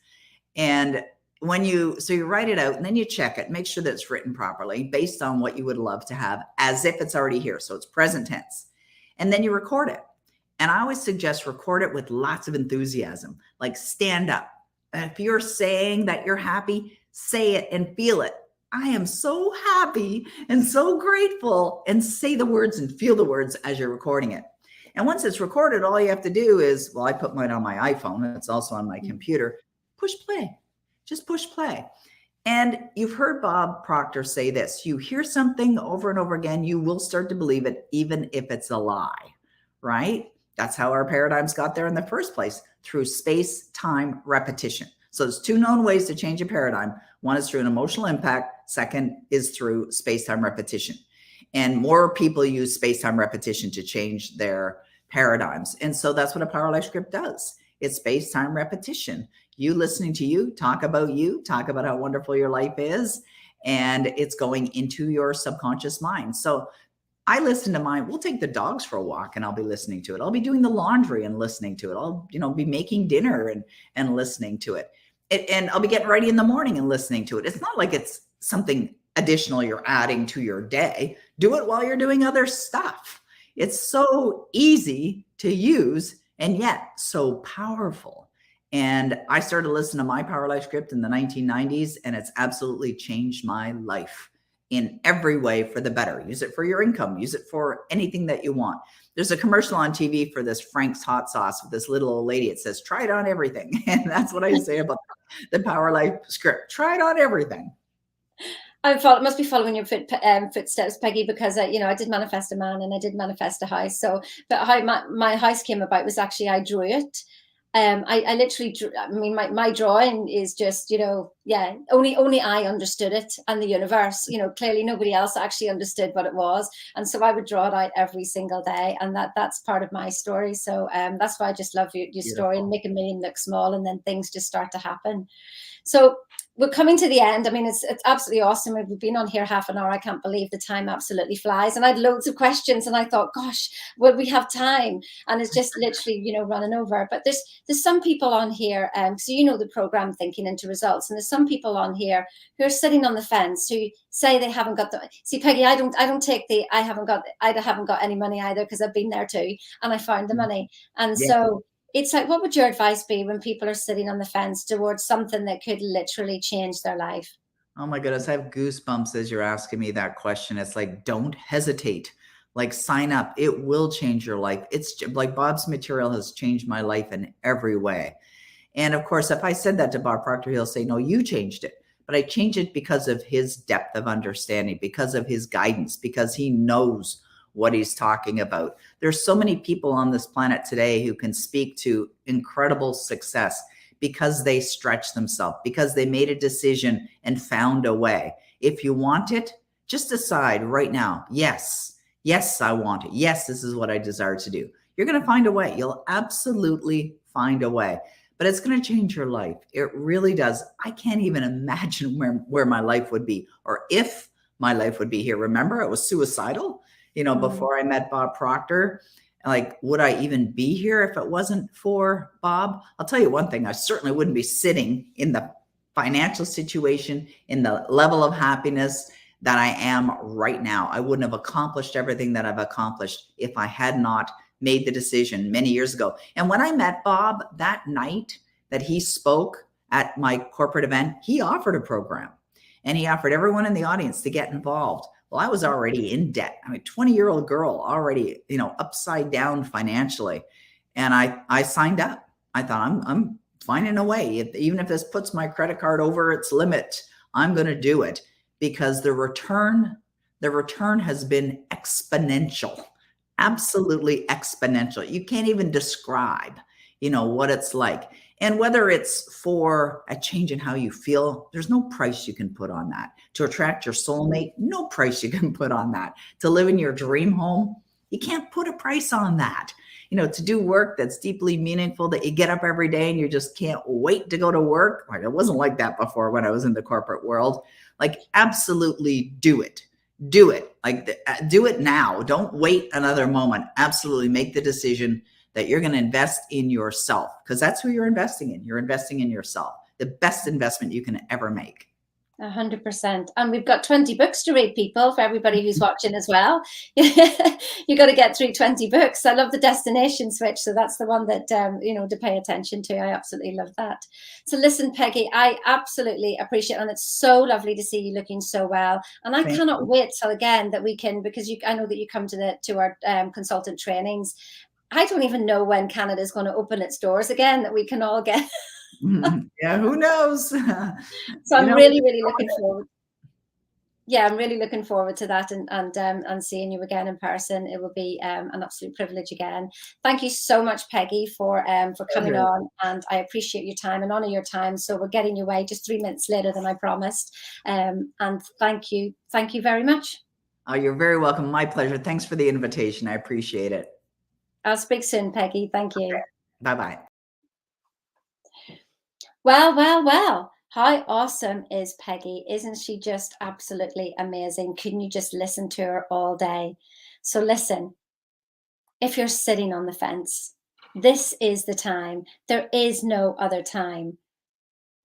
And you write it out and then you check it, make sure that it's written properly based on what you would love to have, as if it's already here. So it's present tense. And then you record it. And I always suggest record it with lots of enthusiasm, like stand up. If you're saying that you're happy, say it and feel it. I am so happy and so grateful, and say the words and feel the words as you're recording it. And once it's recorded, all you have to do is, I put mine on my iPhone. It's also on my computer. Push play. Just push play. And you've heard Bob Proctor say this: you hear something over and over again, you will start to believe it, even if it's a lie, right? That's how our paradigms got there in the first place, through space-time repetition. So there's 2 known ways to change a paradigm. One is through an emotional impact. Second is through space-time repetition. And more people use space-time repetition to change their paradigms. And so that's what a Power Life script does. It's space-time repetition. You listening to you, talk about how wonderful your life is, and it's going into your subconscious mind. So I listen to mine. We'll take the dogs for a walk and I'll be listening to it. I'll be doing the laundry and listening to it. I'll, be making dinner and listening to it. And I'll be getting ready in the morning and listening to it. It's not like it's something additional you're adding to your day. Do it while you're doing other stuff. It's so easy to use and yet so powerful. And I started listening to my Power Life script in the 1990s, and it's absolutely changed my life in every way for the better. Use it for your income. Use it for anything that you want. There's a commercial on TV for this Frank's hot sauce with this little old lady. It says, try it on everything. And that's what I say about the Power Life script. Try it on everything. I must be following your footsteps, Peggy, because I did manifest a man and I did manifest a house. So, but how my house came about was actually I drew it. I literally drew. I mean, my drawing is just, only I understood it, and the universe. Clearly nobody else actually understood what it was, and so I would draw it out every single day, and that's part of my story. So that's why I just love your story, and make a million look small, and then things just start to happen. So we're coming to the end. I mean, it's absolutely awesome. We've been on here half an hour. I can't believe the time absolutely flies. And I had loads of questions, and I thought, gosh, will we have time? And it's just literally, running over. But there's some people on here, so the program Thinking into Results, and there's some people on here who are sitting on the fence who say they haven't got the. See, Peggy, I haven't got any money either, because I've been there too, and I found the money, and so. It's like, what would your advice be when people are sitting on the fence towards something that could literally change their life? Oh my goodness, I have goosebumps as you're asking me that question. It's like, don't hesitate. Like, sign up. It will change your life. It's like Bob's material has changed my life in every way. And of course, if I said that to Bob Proctor, he'll say, no, you changed it. But I changed it because of his depth of understanding, because of his guidance, because he knows what he's talking about. There's so many people on this planet today who can speak to incredible success because they stretch themselves, because they made a decision and found a way. If you want it, just decide right now, yes, I want it. Yes, this is what I desire to do. You're going to find a way. You'll absolutely find a way, but it's going to change your life. It really does. I can't even imagine where my life would be, or if my life would be here. Remember, I was suicidal. before I met Bob Proctor. Like, would I even be here if it wasn't for Bob? I'll tell you one thing, I certainly wouldn't be sitting in the financial situation, in the level of happiness that I am right now. I wouldn't have accomplished everything that I've accomplished if I had not made the decision many years ago. And when I met Bob that night that he spoke at my corporate event, he offered a program and he offered everyone in the audience to get involved. Well, I was already in debt. I mean, 20-year-old girl already, upside down financially. And I signed up. I thought I'm finding a way. Even if this puts my credit card over its limit, I'm going to do it, because the return has been exponential, absolutely exponential. You can't even describe, what it's like. And whether it's for a change in how you feel, there's no price you can put on that. To attract your soulmate, no price you can put on that. To live in your dream home, you can't put a price on that. To do work that's deeply meaningful, that you get up every day and you just can't wait to go to work. Like, it wasn't like that before when I was in the corporate world. Like, absolutely do it. Do it. Like, do it now. Don't wait another moment. Absolutely make the decision that you're going to invest in yourself, because that's who you're investing in. You're investing in yourself, the best investment you can ever make. 100%. And we've got 20 books to read, people, for everybody who's watching as well. You got to get through 20 books. I love the destination switch. So that's the one that, to pay attention to. I absolutely love that. So listen, Peggy, I absolutely appreciate it. And it's so lovely to see you looking so well. And I cannot wait till again that we can, because I know that you come to our consultant trainings. I don't even know when Canada is going to open its doors again, that we can all get. Yeah, who knows? So I'm really looking forward. Yeah, I'm really looking forward to that and seeing you again in person. It will be an absolute privilege again. Thank you so much, Peggy, for coming on, and I appreciate your time and honor your time. So we're getting you away just 3 minutes later than I promised. And thank you very much. Oh, you're very welcome. My pleasure. Thanks for the invitation. I appreciate it. I'll speak soon, Peggy. Thank you. Okay. Bye-bye. Well. How awesome is Peggy? Isn't she just absolutely amazing? Couldn't you just listen to her all day? So listen, if you're sitting on the fence, this is the time. There is no other time.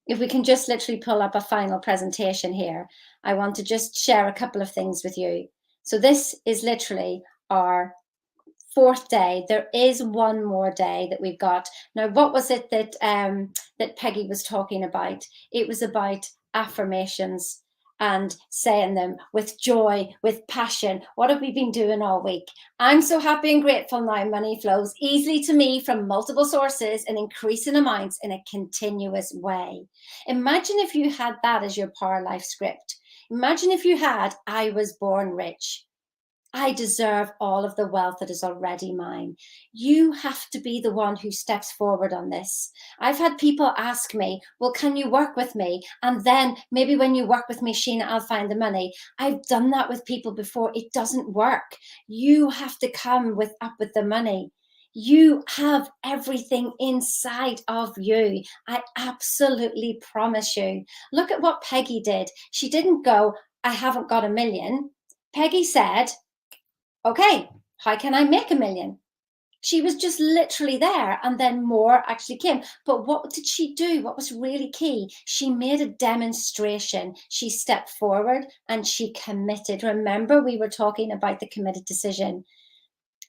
If we can just literally pull up a final presentation here, I want to just share a couple of things with you. So this is literally our 4th day. There is one more day that we've got. Now, what was it that Peggy was talking about? It was about affirmations and saying them with joy, with passion. What have we been doing all week? I'm so happy and grateful now. Money flows easily to me from multiple sources in increasing amounts in a continuous way. Imagine if you had that as your Power Life script. Imagine if you had, I was born rich. I deserve all of the wealth that is already mine. You have to be the one who steps forward on this. I've had people ask me, well, can you work with me? And then maybe when you work with me, Sheena, I'll find the money. I've done that with people before. It doesn't work. You have to come up with the money. You have everything inside of you. I absolutely promise you. Look at what Peggy did. She didn't go, I haven't got $1 million. Peggy said, okay, how can I make $1 million? She was just literally there, and then more actually came. But what did she do? What was really key? She made a demonstration. She stepped forward and she committed. Remember, we were talking about the committed decision.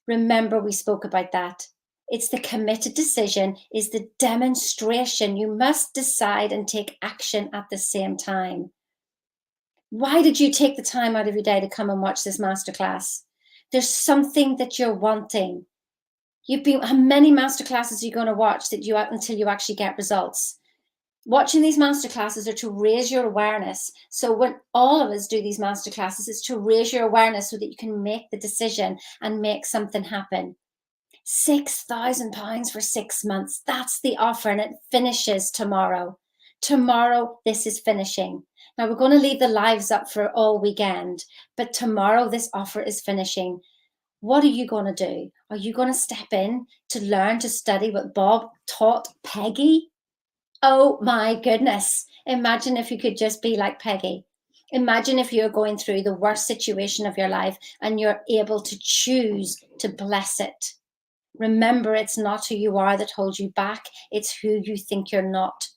Remember, we spoke about that. It's the committed decision, is the demonstration. You must decide and take action at the same time. Why did you take the time out of your day to come and watch this masterclass? There's something that you're wanting. How many masterclasses are you going to watch until you actually get results? Watching these masterclasses are to raise your awareness. So when all of us do these masterclasses, it's to raise your awareness so that you can make the decision and make something happen. £6,000 for 6 months. That's the offer, and it finishes tomorrow. Tomorrow, this is finishing. Now, we're going to leave the lives up for all weekend, but tomorrow this offer is finishing. What are you going to do? Are you going to step in to learn to study what Bob taught Peggy? Oh my goodness. Imagine if you could just be like Peggy. Imagine if you're going through the worst situation of your life and you're able to choose to bless it. Remember, it's not who you are that holds you back. It's who you think you're not.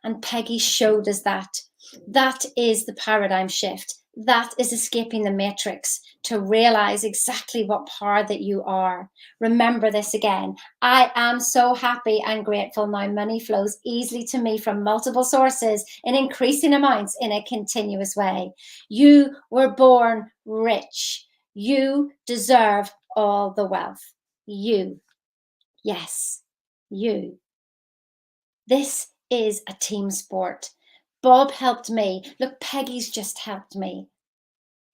And Peggy showed us that. That is the paradigm shift. That is escaping the matrix, to realize exactly what power that you are. Remember this again. I am so happy and grateful now. Money flows easily to me from multiple sources in increasing amounts in a continuous way. You were born rich. You deserve all the wealth. You. Yes, you. This is a team sport. Bob helped me. Look, Peggy's just helped me.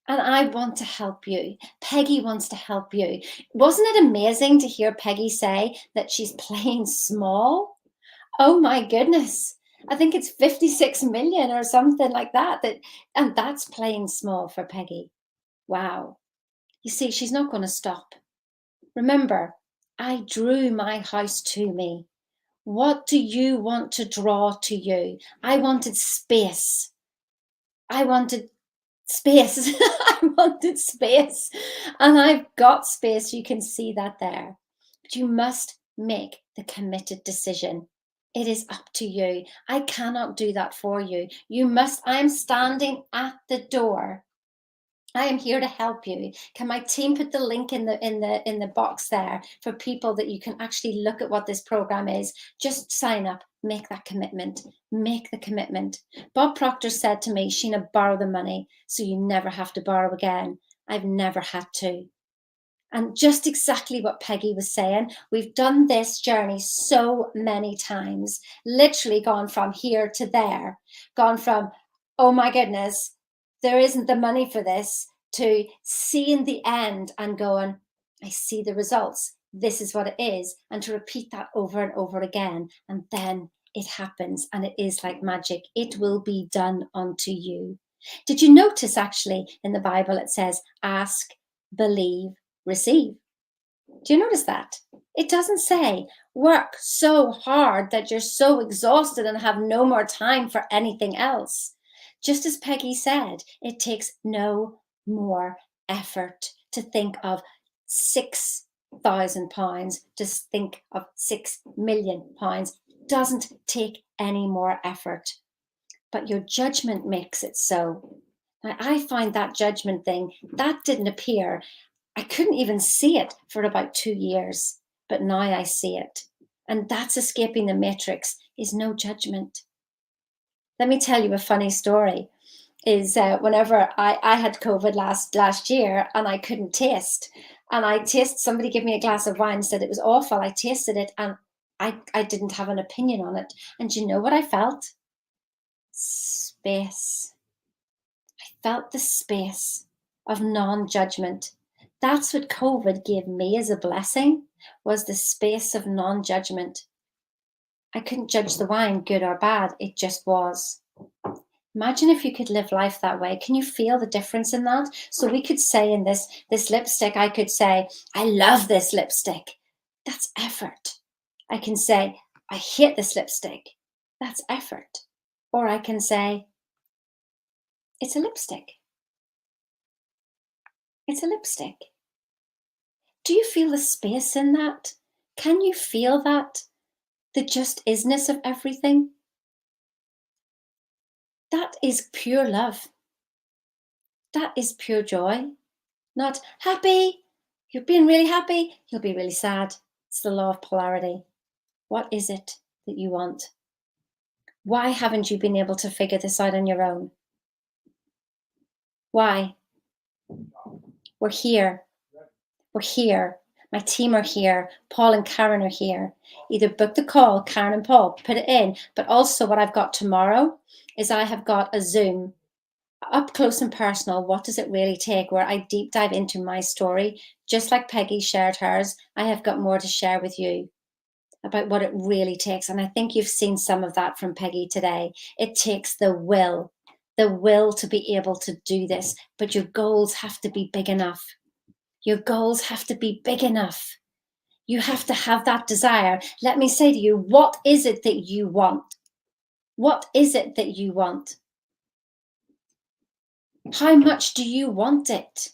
And I want to help you. Peggy wants to help you. Wasn't it amazing to hear Peggy say that she's playing small? Oh my goodness. I think it's 56 million or something like that. And that's playing small for Peggy. Wow. You see, she's not going to stop. Remember, I drew my house to me. What do you want to draw to you? I wanted space. I wanted space. I wanted space. And I've got space. You can see that there. But you must make the committed decision. It is up to you. I cannot do that for you. You must. I'm standing at the door. I am here to help you. Can my team put the link in the box there for people that you can actually look at what this program is? Just sign up, make that commitment, make the commitment. Bob Proctor said to me, Sheena, borrow the money so you never have to borrow again. I've never had to. And just exactly what Peggy was saying, we've done this journey so many times, literally gone from here to there, gone from, oh my goodness, there isn't the money for this, to seeing the end and going, I see the results. This is what it is. And to repeat that over and over again. And then it happens and it is like magic. It will be done unto you. Did you notice actually in the Bible it says, ask, believe, receive? Do you notice that? It doesn't say work so hard that you're so exhausted and have no more time for anything else. Just as Peggy said, it takes no more effort to think of £6,000, to think of £6 million. Doesn't take any more effort. But your judgment makes it so. Now, I find that judgment thing, that didn't appear. I couldn't even see it for about 2 years, but now I see it. And that's escaping the matrix, is no judgment. Let me tell you a funny story. Is whenever I had COVID last year and I couldn't taste, and somebody gave me a glass of wine and said it was awful. I tasted it and I didn't have an opinion on it. And you know what I felt? Space. I felt the space of non-judgment. That's what COVID gave me as a blessing, was the space of non-judgment. I couldn't judge the wine, good or bad. It just was. Imagine if you could live life that way. Can you feel the difference in that? So we could say in this lipstick, I could say, I love this lipstick. That's effort. I can say, I hate this lipstick. That's effort. Or I can say, it's a lipstick. It's a lipstick. Do you feel the space in that? Can you feel that? The just isness of everything? That is pure love. That is pure joy. Not happy. You're being really happy. You'll be really sad. It's the law of polarity. What is it that you want? Why haven't you been able to figure this out on your own? Why? We're here. We're here. My team are here. Paul and Karen are here. Either book the call, Karen and Paul, put it in. But also what I've got tomorrow is I have got a Zoom, up close and personal. What does it really take? Where I deep dive into my story. Just like Peggy shared hers, I have got more to share with you about what it really takes. And I think you've seen some of that from Peggy today. It takes the will to be able to do this. But your goals have to be big enough. Your goals have to be big enough. You have to have that desire. Let me say to you, what is it that you want? What is it that you want? How much do you want it?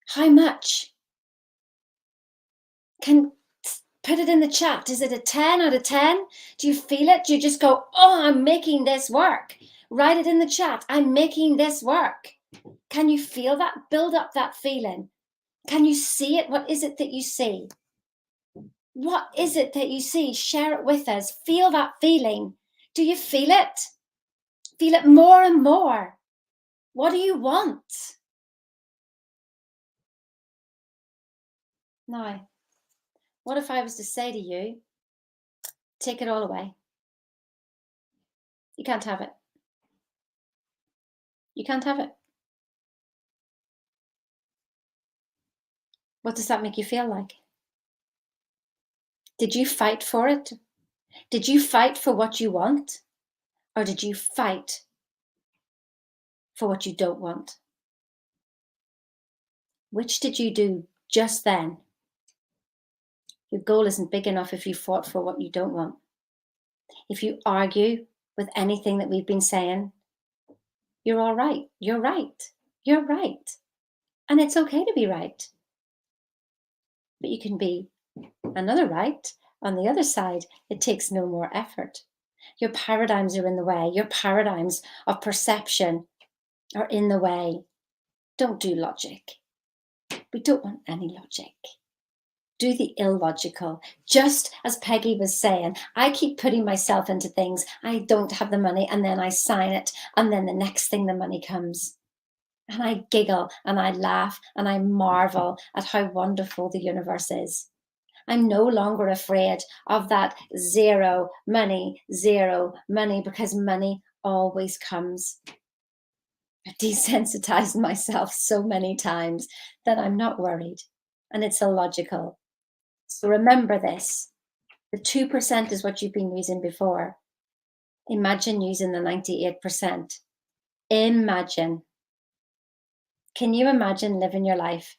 How much? Put it in the chat. Is it a 10 out of 10? Do you feel it? Do you just go, oh, I'm making this work? Write it in the chat. I'm making this work. Can you feel that? Build up that feeling. Can you see it? What is it that you see? What is it that you see? Share it with us. Feel that feeling. Do you feel it? Feel it more and more. What do you want? Now, what if I was to say to you, take it all away? You can't have it. You can't have it. What does that make you feel like? Did you fight for it? Did you fight for what you want? Or did you fight for what you don't want? Which did you do just then? Your goal isn't big enough if you fought for what you don't want. If you argue with anything that we've been saying, you're all right. You're right. You're right. And it's okay to be right. But you can be another right on the other side. It takes no more effort. Your paradigms are in the way. Your paradigms of perception are in the way. Don't do logic. We don't want any logic. Do the illogical. Just as Peggy was saying, I keep putting myself into things. I don't have the money, and then I sign it, and then the next thing the money comes. And I giggle and I laugh and I marvel at how wonderful the universe is. I'm no longer afraid of that zero money, because money always comes. I've desensitized myself so many times that I'm not worried, and it's illogical. So remember this, the 2% is what you've been using before. Imagine using the 98%. Imagine. Can you imagine living your life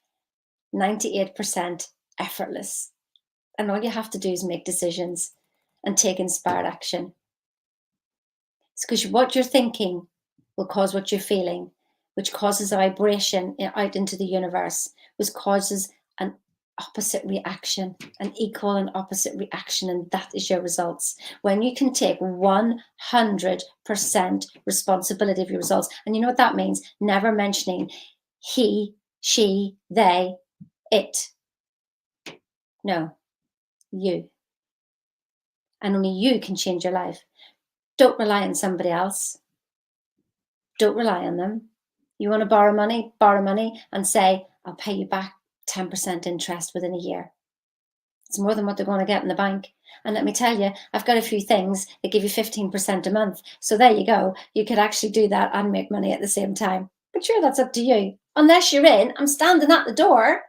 98% effortless? And all you have to do is make decisions and take inspired action. It's because what you're thinking will cause what you're feeling, which causes a vibration out into the universe, which causes an opposite reaction, an equal and opposite reaction, and that is your results. When you can take 100% responsibility of your results, and you know what that means? Never mentioning he, she, they, it. No, you. And only you can change your life. Don't rely on somebody else. Don't rely on them. You want to borrow money and say, I'll pay you back 10% interest within a year. It's more than what they're going to get in the bank. And let me tell you, I've got a few things that give you 15% a month. So there you go. You could actually do that and make money at the same time. But sure, that's up to you. Unless you're in, I'm standing at the door.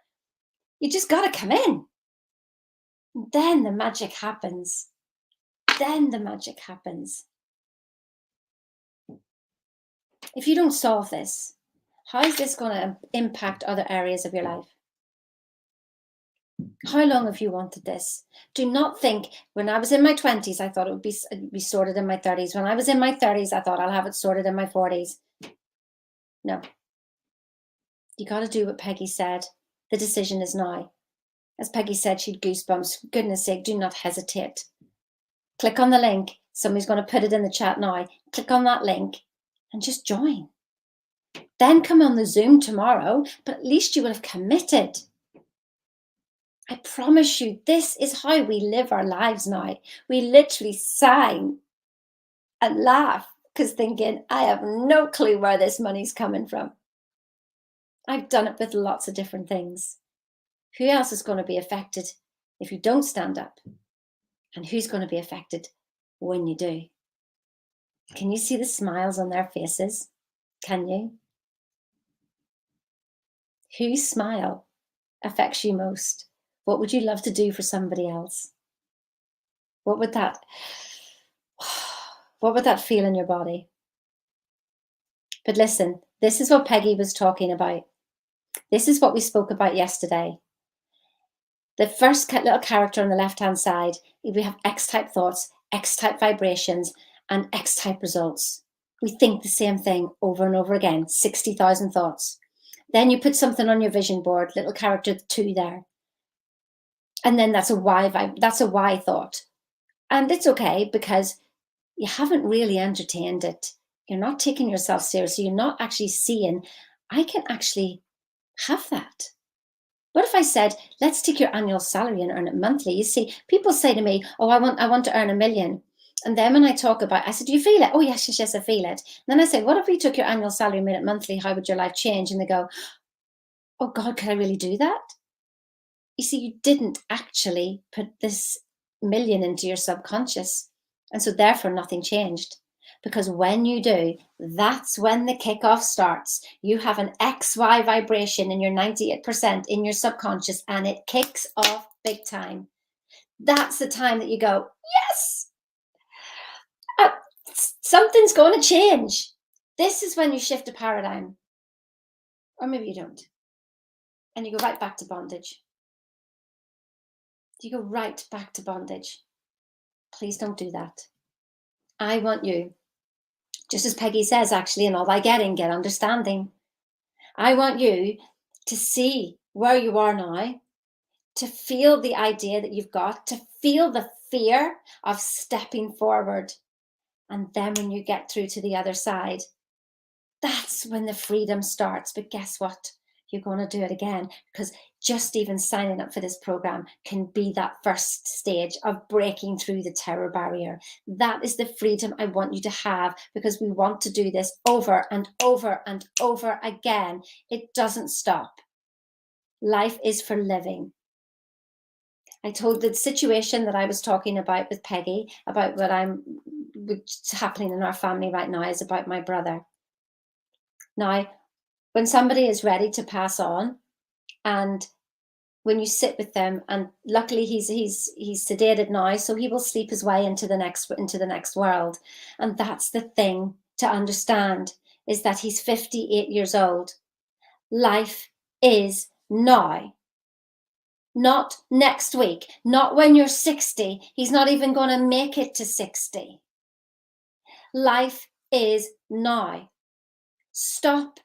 You just got to come in. Then the magic happens. Then the magic happens. If you don't solve this, how is this going to impact other areas of your life? How long have you wanted this? Do not think, when I was in my 20s, I thought it would be sorted in my 30s. When I was in my 30s, I thought I'll have it sorted in my 40s. No. You got to do what Peggy said. The decision is now. As Peggy said, she'd goosebumps. For goodness sake, do not hesitate. Click on the link. Somebody's going to put it in the chat now. Click on that link and just join. Then come on the Zoom tomorrow, but at least you will have committed. I promise you, this is how we live our lives now. We literally sign and laugh because thinking, I have no clue where this money's coming from. I've done it with lots of different things. Who else is going to be affected if you don't stand up? And who's going to be affected when you do? Can you see the smiles on their faces? Can you? Whose smile affects you most? What would you love to do for somebody else? What would that feel in your body? But listen, this is what Peggy was talking about. This is what we spoke about yesterday. The first little character on the left-hand side, we have X-type thoughts, X-type vibrations, and X-type results. We think the same thing over and over again, 60,000 thoughts. Then you put something on your vision board, little character 2 there. And then that's a why vibe, that's a why thought. And it's okay because you haven't really entertained it. You're not taking yourself seriously. You're not actually seeing, I can actually have that. What if I said, let's take your annual salary and earn it monthly? You see, people say to me, oh, I want to earn $1 million. And then when I talk about, I said, do you feel it? Oh, yes, yes, yes, I feel it. And then I say, what if we took your annual salary and made it monthly? How would your life change? And they go, oh God, can I really do that? You see, you didn't actually put this million into your subconscious. And so therefore nothing changed. Because when you do, that's when the kickoff starts. You have an XY vibration in your 98% in your subconscious, and it kicks off big time. That's the time that you go, yes, something's going to change. This is when you shift a paradigm. Or maybe you don't. And you go right back to bondage. You go right back to bondage. Please don't do that. I want you, just as Peggy says, actually, in all thy getting, get understanding. I want you to see where you are now, to feel the idea that you've got, to feel the fear of stepping forward. And then when you get through to the other side, that's when the freedom starts. But guess what? You're going to do it again, because just even signing up for this program can be that first stage of breaking through the terror barrier. That is the freedom I want you to have, because we want to do this over and over and over again. It doesn't stop. Life is for living. I told the situation that I was talking about with Peggy, about what's happening in our family right now, is about my brother. Now, when somebody is ready to pass on, and when you sit with them, and luckily he's sedated now, so he will sleep his way into the next world. And that's the thing to understand, is that he's 58 years old. Life is now. Not next week, not when you're 60. He's not even going to make it to 60. Life is now. Stop.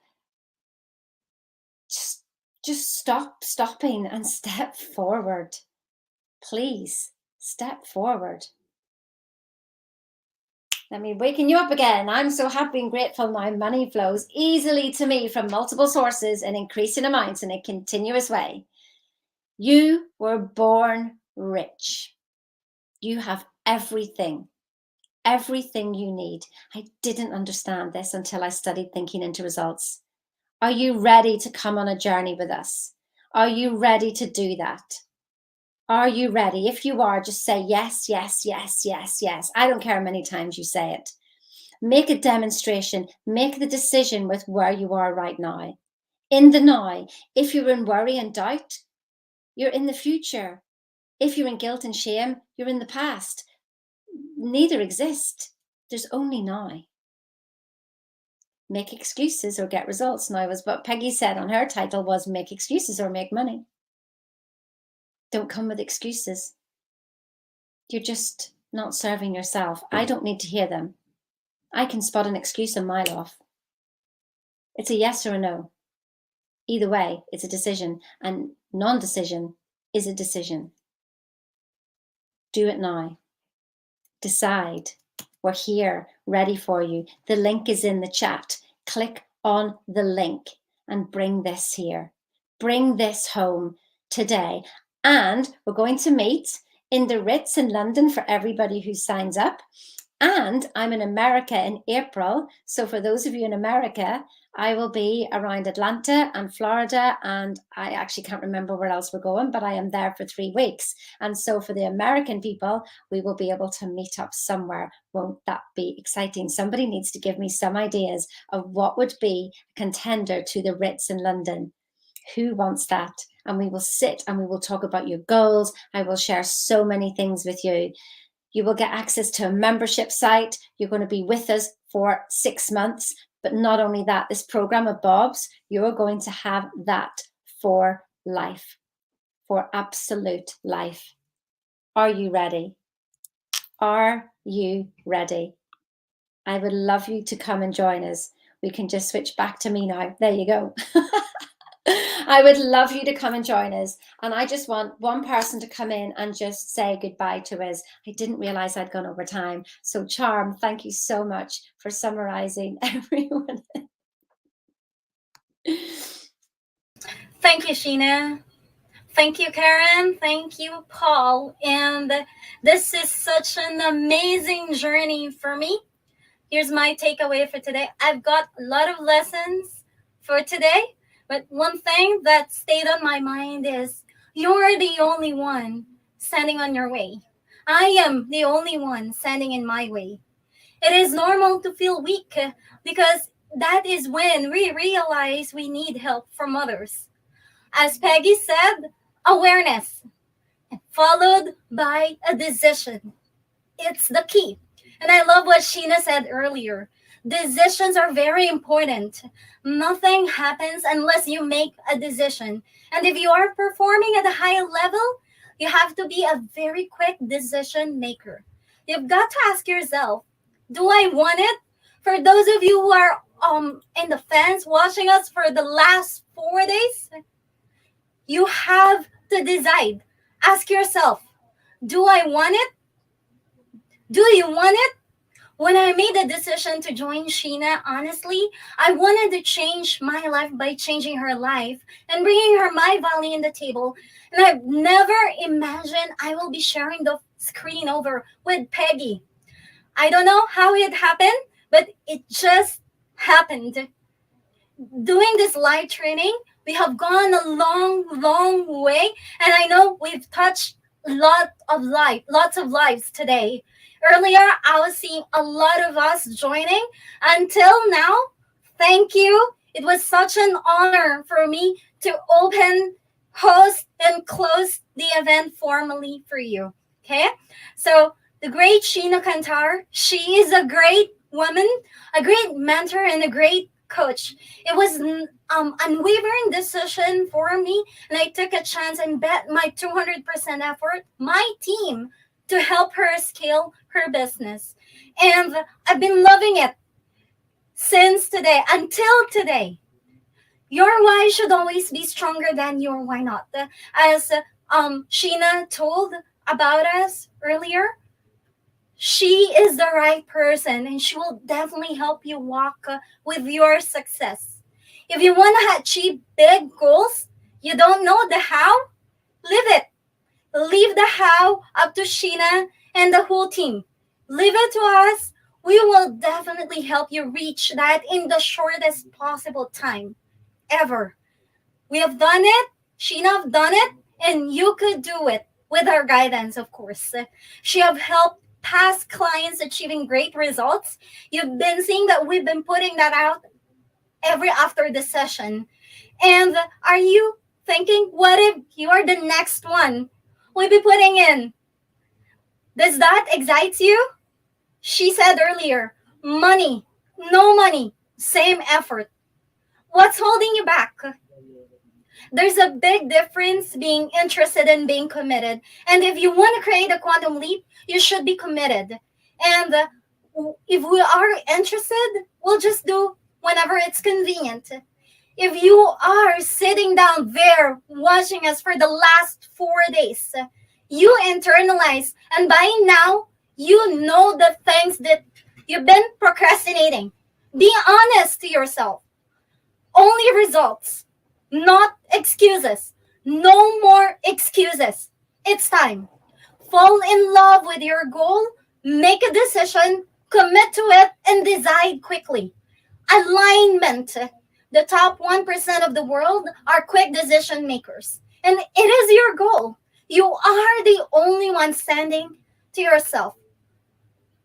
Just stop stopping and step forward. Please step forward. Let me waken you up again. I'm so happy and grateful now. Money flows easily to me from multiple sources in increasing amounts in a continuous way. You were born rich. You have everything you need. I didn't understand this until I studied Thinking into Results. Are you ready to come on a journey with us? Are you ready to do that? Are you ready? If you are, just say yes, yes, yes, yes, yes. I don't care how many times you say it. Make a demonstration. Make the decision with where you are right now. In the now. If you're in worry and doubt, you're in the future. If you're in guilt and shame, you're in the past. Neither exist. There's only now. Make excuses or get results. Now, was what Peggy said on her title was Make Excuses or Make Money. Don't come with excuses. You're just not serving yourself. I don't need to hear them. I can spot an excuse a mile off. It's a yes or a no. Either way, it's a decision, and non-decision is a decision. Do it now. Decide. We're here, ready for you. The link is in the chat. Click on the link and bring this here. Bring this home today. And we're going to meet in the Ritz in London for everybody who signs up. And I'm in America in April. So for those of you in America, I will be around Atlanta and Florida, and I actually can't remember where else we're going, but I am there for 3 weeks. And so for the American people, we will be able to meet up somewhere. Won't that be exciting? Somebody needs to give me some ideas of what would be a contender to the Ritz in London. Who wants that? And we will sit and we will talk about your goals. I will share so many things with you. You will get access to a membership site. You're going to be with us for 6 months. But not only that, this program of Bob's, you're going to have that for life, for absolute life. Are you ready? Are you ready? I would love you to come and join us. We can just switch back to me now. There you go. I would love you to come and join us. And I just want one person to come in and just say goodbye to us. I didn't realize I'd gone over time. So Charm, thank you so much for summarizing everyone. Thank you, Sheena. Thank you, Karen. Thank you, Paul. And this is such an amazing journey for me. Here's my takeaway for today. I've got a lot of lessons for today, but one thing that stayed on my mind is you're the only one standing on your way. I am the only one standing in my way. It is normal to feel weak because that is when we realize we need help from others. As Peggy said, awareness followed by a decision. It's the key. And I love what Sheena said earlier. Decisions are very important. Nothing happens unless you make a decision. And if you are performing at a high level, you have to be a very quick decision maker. You've got to ask yourself, do I want it? For those of you who are in the fence watching us for the last 4 days, you have to decide. Ask yourself, do I want it? Do you want it? When I made the decision to join Sheena, honestly, I wanted to change my life by changing her life and bringing her my value in the table. And I've never imagined I will be sharing the screen over with Peggy. I don't know how it happened, but it just happened. Doing this live training, we have gone a long way, and I know we've touched lots of lives today. Earlier, I was seeing a lot of us joining. Until now, thank you. It was such an honor for me to open, host, and close the event formally for you. Okay? So, the great Sheena Cantar, she is a great woman, a great mentor, and a great coach. It was unwavering decision for me, and I took a chance and bet my 200% effort, my team, to help her scale her business. And I've been loving it since today, until today. Your why should always be stronger than your why not. As Sheena told about us earlier, she is the right person and she will definitely help you walk with your success. If you want to achieve big goals, you don't know the how, live it. Leave the how up to Sheena and the whole team. Leave it to us. We will definitely help you reach that in the shortest possible time ever. We have done it. Sheena have done it. And you could do it with our guidance, of course. She have helped past clients achieving great results. You've been seeing that we've been putting that out every after the session. And are you thinking, what if you are the next one we'll be putting in? Does that excite you? She said earlier, money, no money, same effort. What's holding you back? There's a big difference being interested and being committed. And if you want to create a quantum leap, you should be committed. And if we are interested, we'll just do whenever it's convenient. If you are sitting down there watching us for the last 4 days, you internalize, and by now, you know the things that you've been procrastinating. Be honest to yourself. Only results, not excuses. No more excuses. It's time. Fall in love with your goal, make a decision, commit to it, and decide quickly. Alignment. The top 1% of the world are quick decision makers. And it is your goal. You are the only one standing to yourself.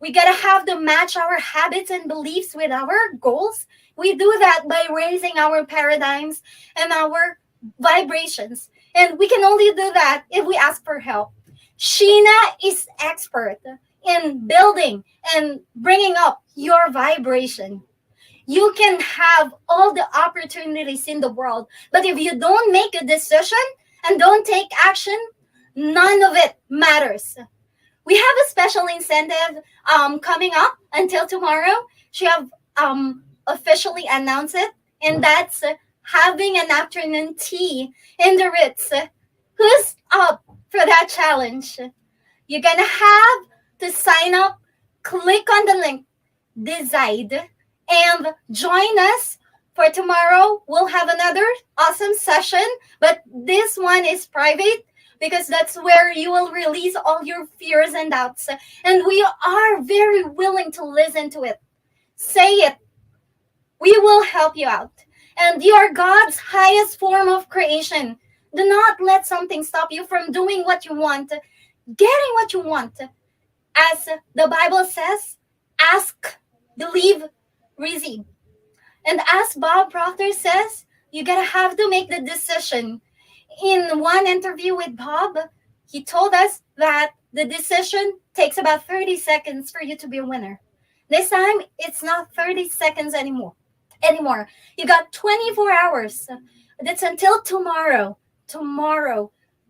We got to have to match our habits and beliefs with our goals. We do that by raising our paradigms and our vibrations. And we can only do that if we ask for help. Sheena is expert in building and bringing up your vibration. You can have all the opportunities in the world, but if you don't make a decision and don't take action, none of it matters. We have a special incentive coming up until tomorrow. She have officially announced it, and that's having an afternoon tea in the Ritz. Who's up for that challenge? You're gonna have to sign up, click on the link, decide, and join us for tomorrow. We'll have another awesome session, but this one is private because that's where you will release all your fears and doubts. And we are very willing to listen to it. Say it. We will help you out. And you are God's highest form of creation. Do not let something stop you from doing what you want, getting what you want. As the Bible says, ask, believe, receive. And as Bob Proctor says, you gotta have to make the decision. In one interview with Bob, he told us that the decision takes about 30 seconds for you to be a winner. This time, it's not 30 seconds anymore. You got 24 hours. That's until tomorrow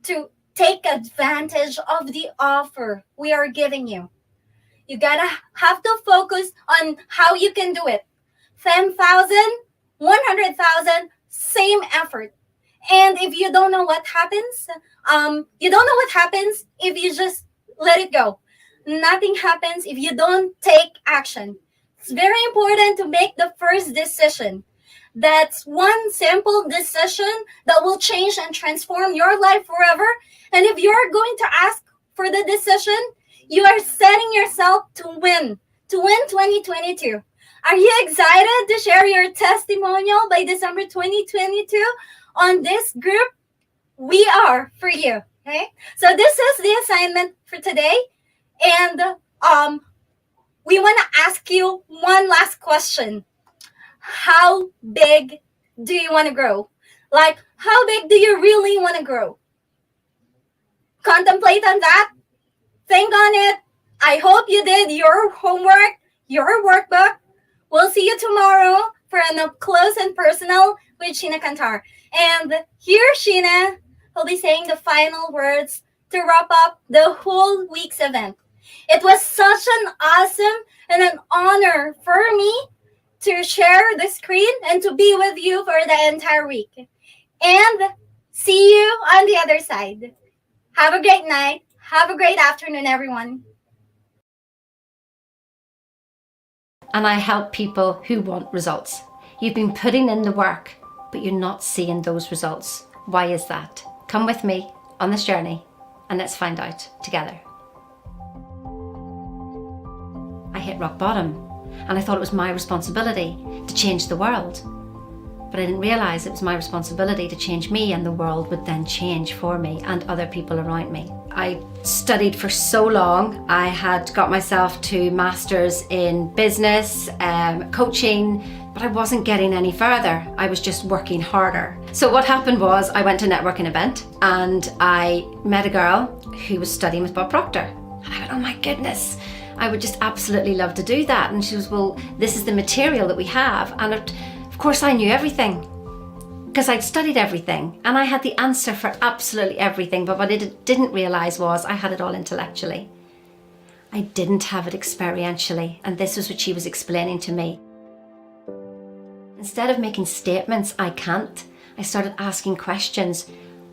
to take advantage of the offer we are giving you. You gotta have to focus on how you can do it. 10,000, 100,000, same effort. And if you don't know what happens, you don't know what happens if you just let it go. Nothing happens if you don't take action. It's very important to make the first decision. That's one simple decision that will change and transform your life forever. And if you're going to ask for the decision, you are setting yourself to win 2022. Are you excited to share your testimonial by December 2022 on this group? We are for you. Okay. So this is the assignment for today. And we want to ask you one last question. How big do you want to grow? Like, how big do you really want to grow? Contemplate on that. Think on it. I hope you did your homework, your workbook. We'll see you tomorrow for an up close and personal with Sheena Cantar. And here, Sheena will be saying the final words to wrap up the whole week's event. It was such an awesome and an honor for me to share the screen and to be with you for the entire week. And see you on the other side. Have a great night. Have a great afternoon, everyone. And I help people who want results. You've been putting in the work, but you're not seeing those results. Why is that? Come with me on this journey and let's find out together. I hit rock bottom and I thought it was my responsibility to change the world. But I didn't realise it was my responsibility to change me, and the world would then change for me and other people around me. I studied for so long. I had got myself to masters in business, coaching, but I wasn't getting any further. I was just working harder. So what happened was I went to a networking event and I met a girl who was studying with Bob Proctor. And I went, oh my goodness, I would just absolutely love to do that. And she was, well, this is the material that we have. And of course I knew everything because I'd studied everything and I had the answer for absolutely everything. But what I didn't realise was I had it all intellectually. I didn't have it experientially. And this was what she was explaining to me. Instead of making statements, I can't, I started asking questions.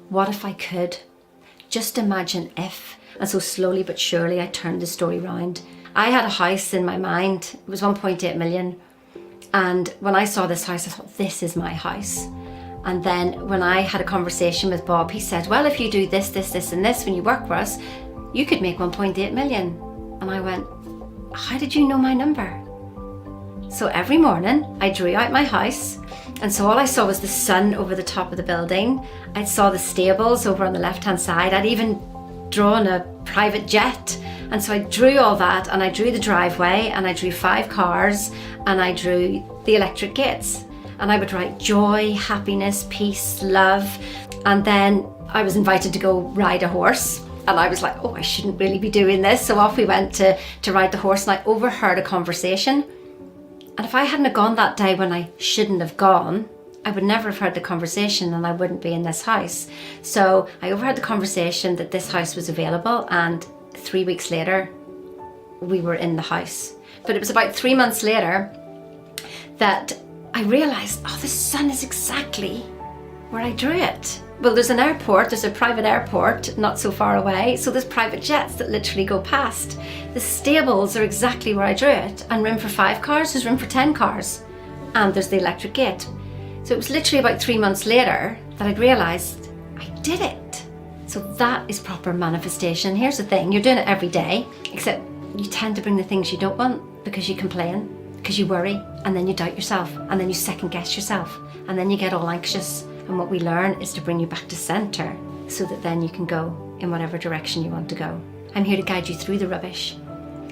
What if I could? Just imagine if. And so slowly but surely I turned the story round. I had a house in my mind. It was 1.8 million. And when I saw this house, I thought, this is my house. And then when I had a conversation with Bob, he said, well, if you do this, this, this, and this, when you work for us, you could make 1.8 million. And I went, how did you know my number? So every morning I drew out my house, and so all I saw was the sun over the top of the building. I saw the stables over on the left-hand side. I'd even drawn a private jet. And so I drew all that, and I drew the driveway, and I drew 5 cars, and I drew the electric gates. And I would write joy, happiness, peace, love. And then I was invited to go ride a horse. And I was like, oh, I shouldn't really be doing this. So off we went to ride the horse, and I overheard a conversation. And if I hadn't have gone that day when I shouldn't have gone, I would never have heard the conversation and I wouldn't be in this house. So I overheard the conversation that this house was available, and 3 weeks later, we were in the house. But it was about 3 months later that I realised, oh, the sun is exactly where I drew it. Well, there's an airport, there's a private airport not so far away, so there's private jets that literally go past. The stables are exactly where I drew it, and room for 5 cars, there's room for 10 cars, and there's the electric gate. So it was literally about 3 months later that I'd realised I did it. So that is proper manifestation. Here's the thing, you're doing it every day, except you tend to bring the things you don't want because you complain, because you worry, and then you doubt yourself, and then you second guess yourself, and then you get all anxious. And what we learn is to bring you back to center so that then you can go in whatever direction you want to go. I'm here to guide you through the rubbish,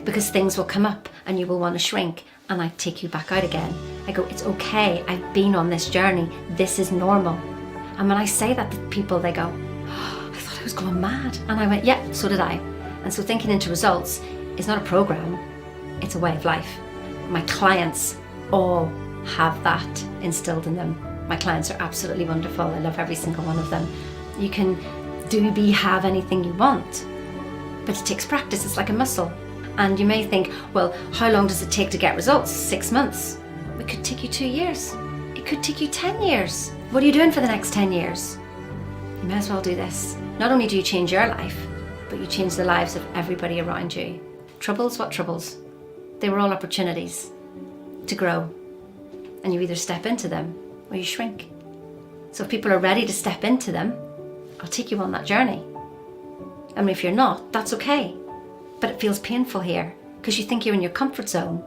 because things will come up and you will want to shrink, and I take you back out again. I go, it's okay, I've been on this journey, this is normal. And when I say that to people, they go, oh, I thought I was going mad. And I went, yeah, so did I. And so thinking into results is not a program, it's a way of life. My clients all have that instilled in them. My clients are absolutely wonderful. I love every single one of them. You can have anything you want, but it takes practice. It's like a muscle. And you may think, well, how long does it take to get results? 6 months. It could take you 2 years. It could take you 10 years. What are you doing for the next 10 years? You may as well do this. Not only do you change your life, but you change the lives of everybody around you. Troubles, what troubles? They were all opportunities to grow. And you either step into them or you shrink. So if people are ready to step into them, I'll take you on that journey. I mean, if you're not, that's okay. But it feels painful here because you think you're in your comfort zone.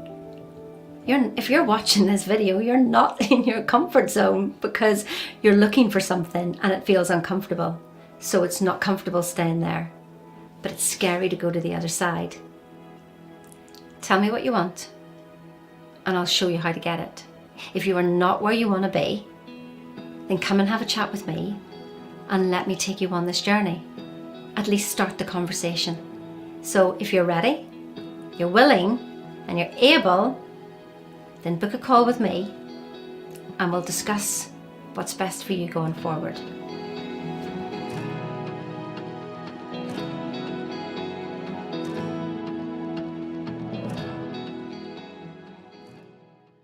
If you're watching this video, you're not in your comfort zone because you're looking for something and it feels uncomfortable. So it's not comfortable staying there, but it's scary to go to the other side. Tell me what you want and I'll show you how to get it. If you are not where you want to be, then come and have a chat with me and let me take you on this journey. At least start the conversation. So if you're ready, you're willing, and you're able, then book a call with me and we'll discuss what's best for you going forward.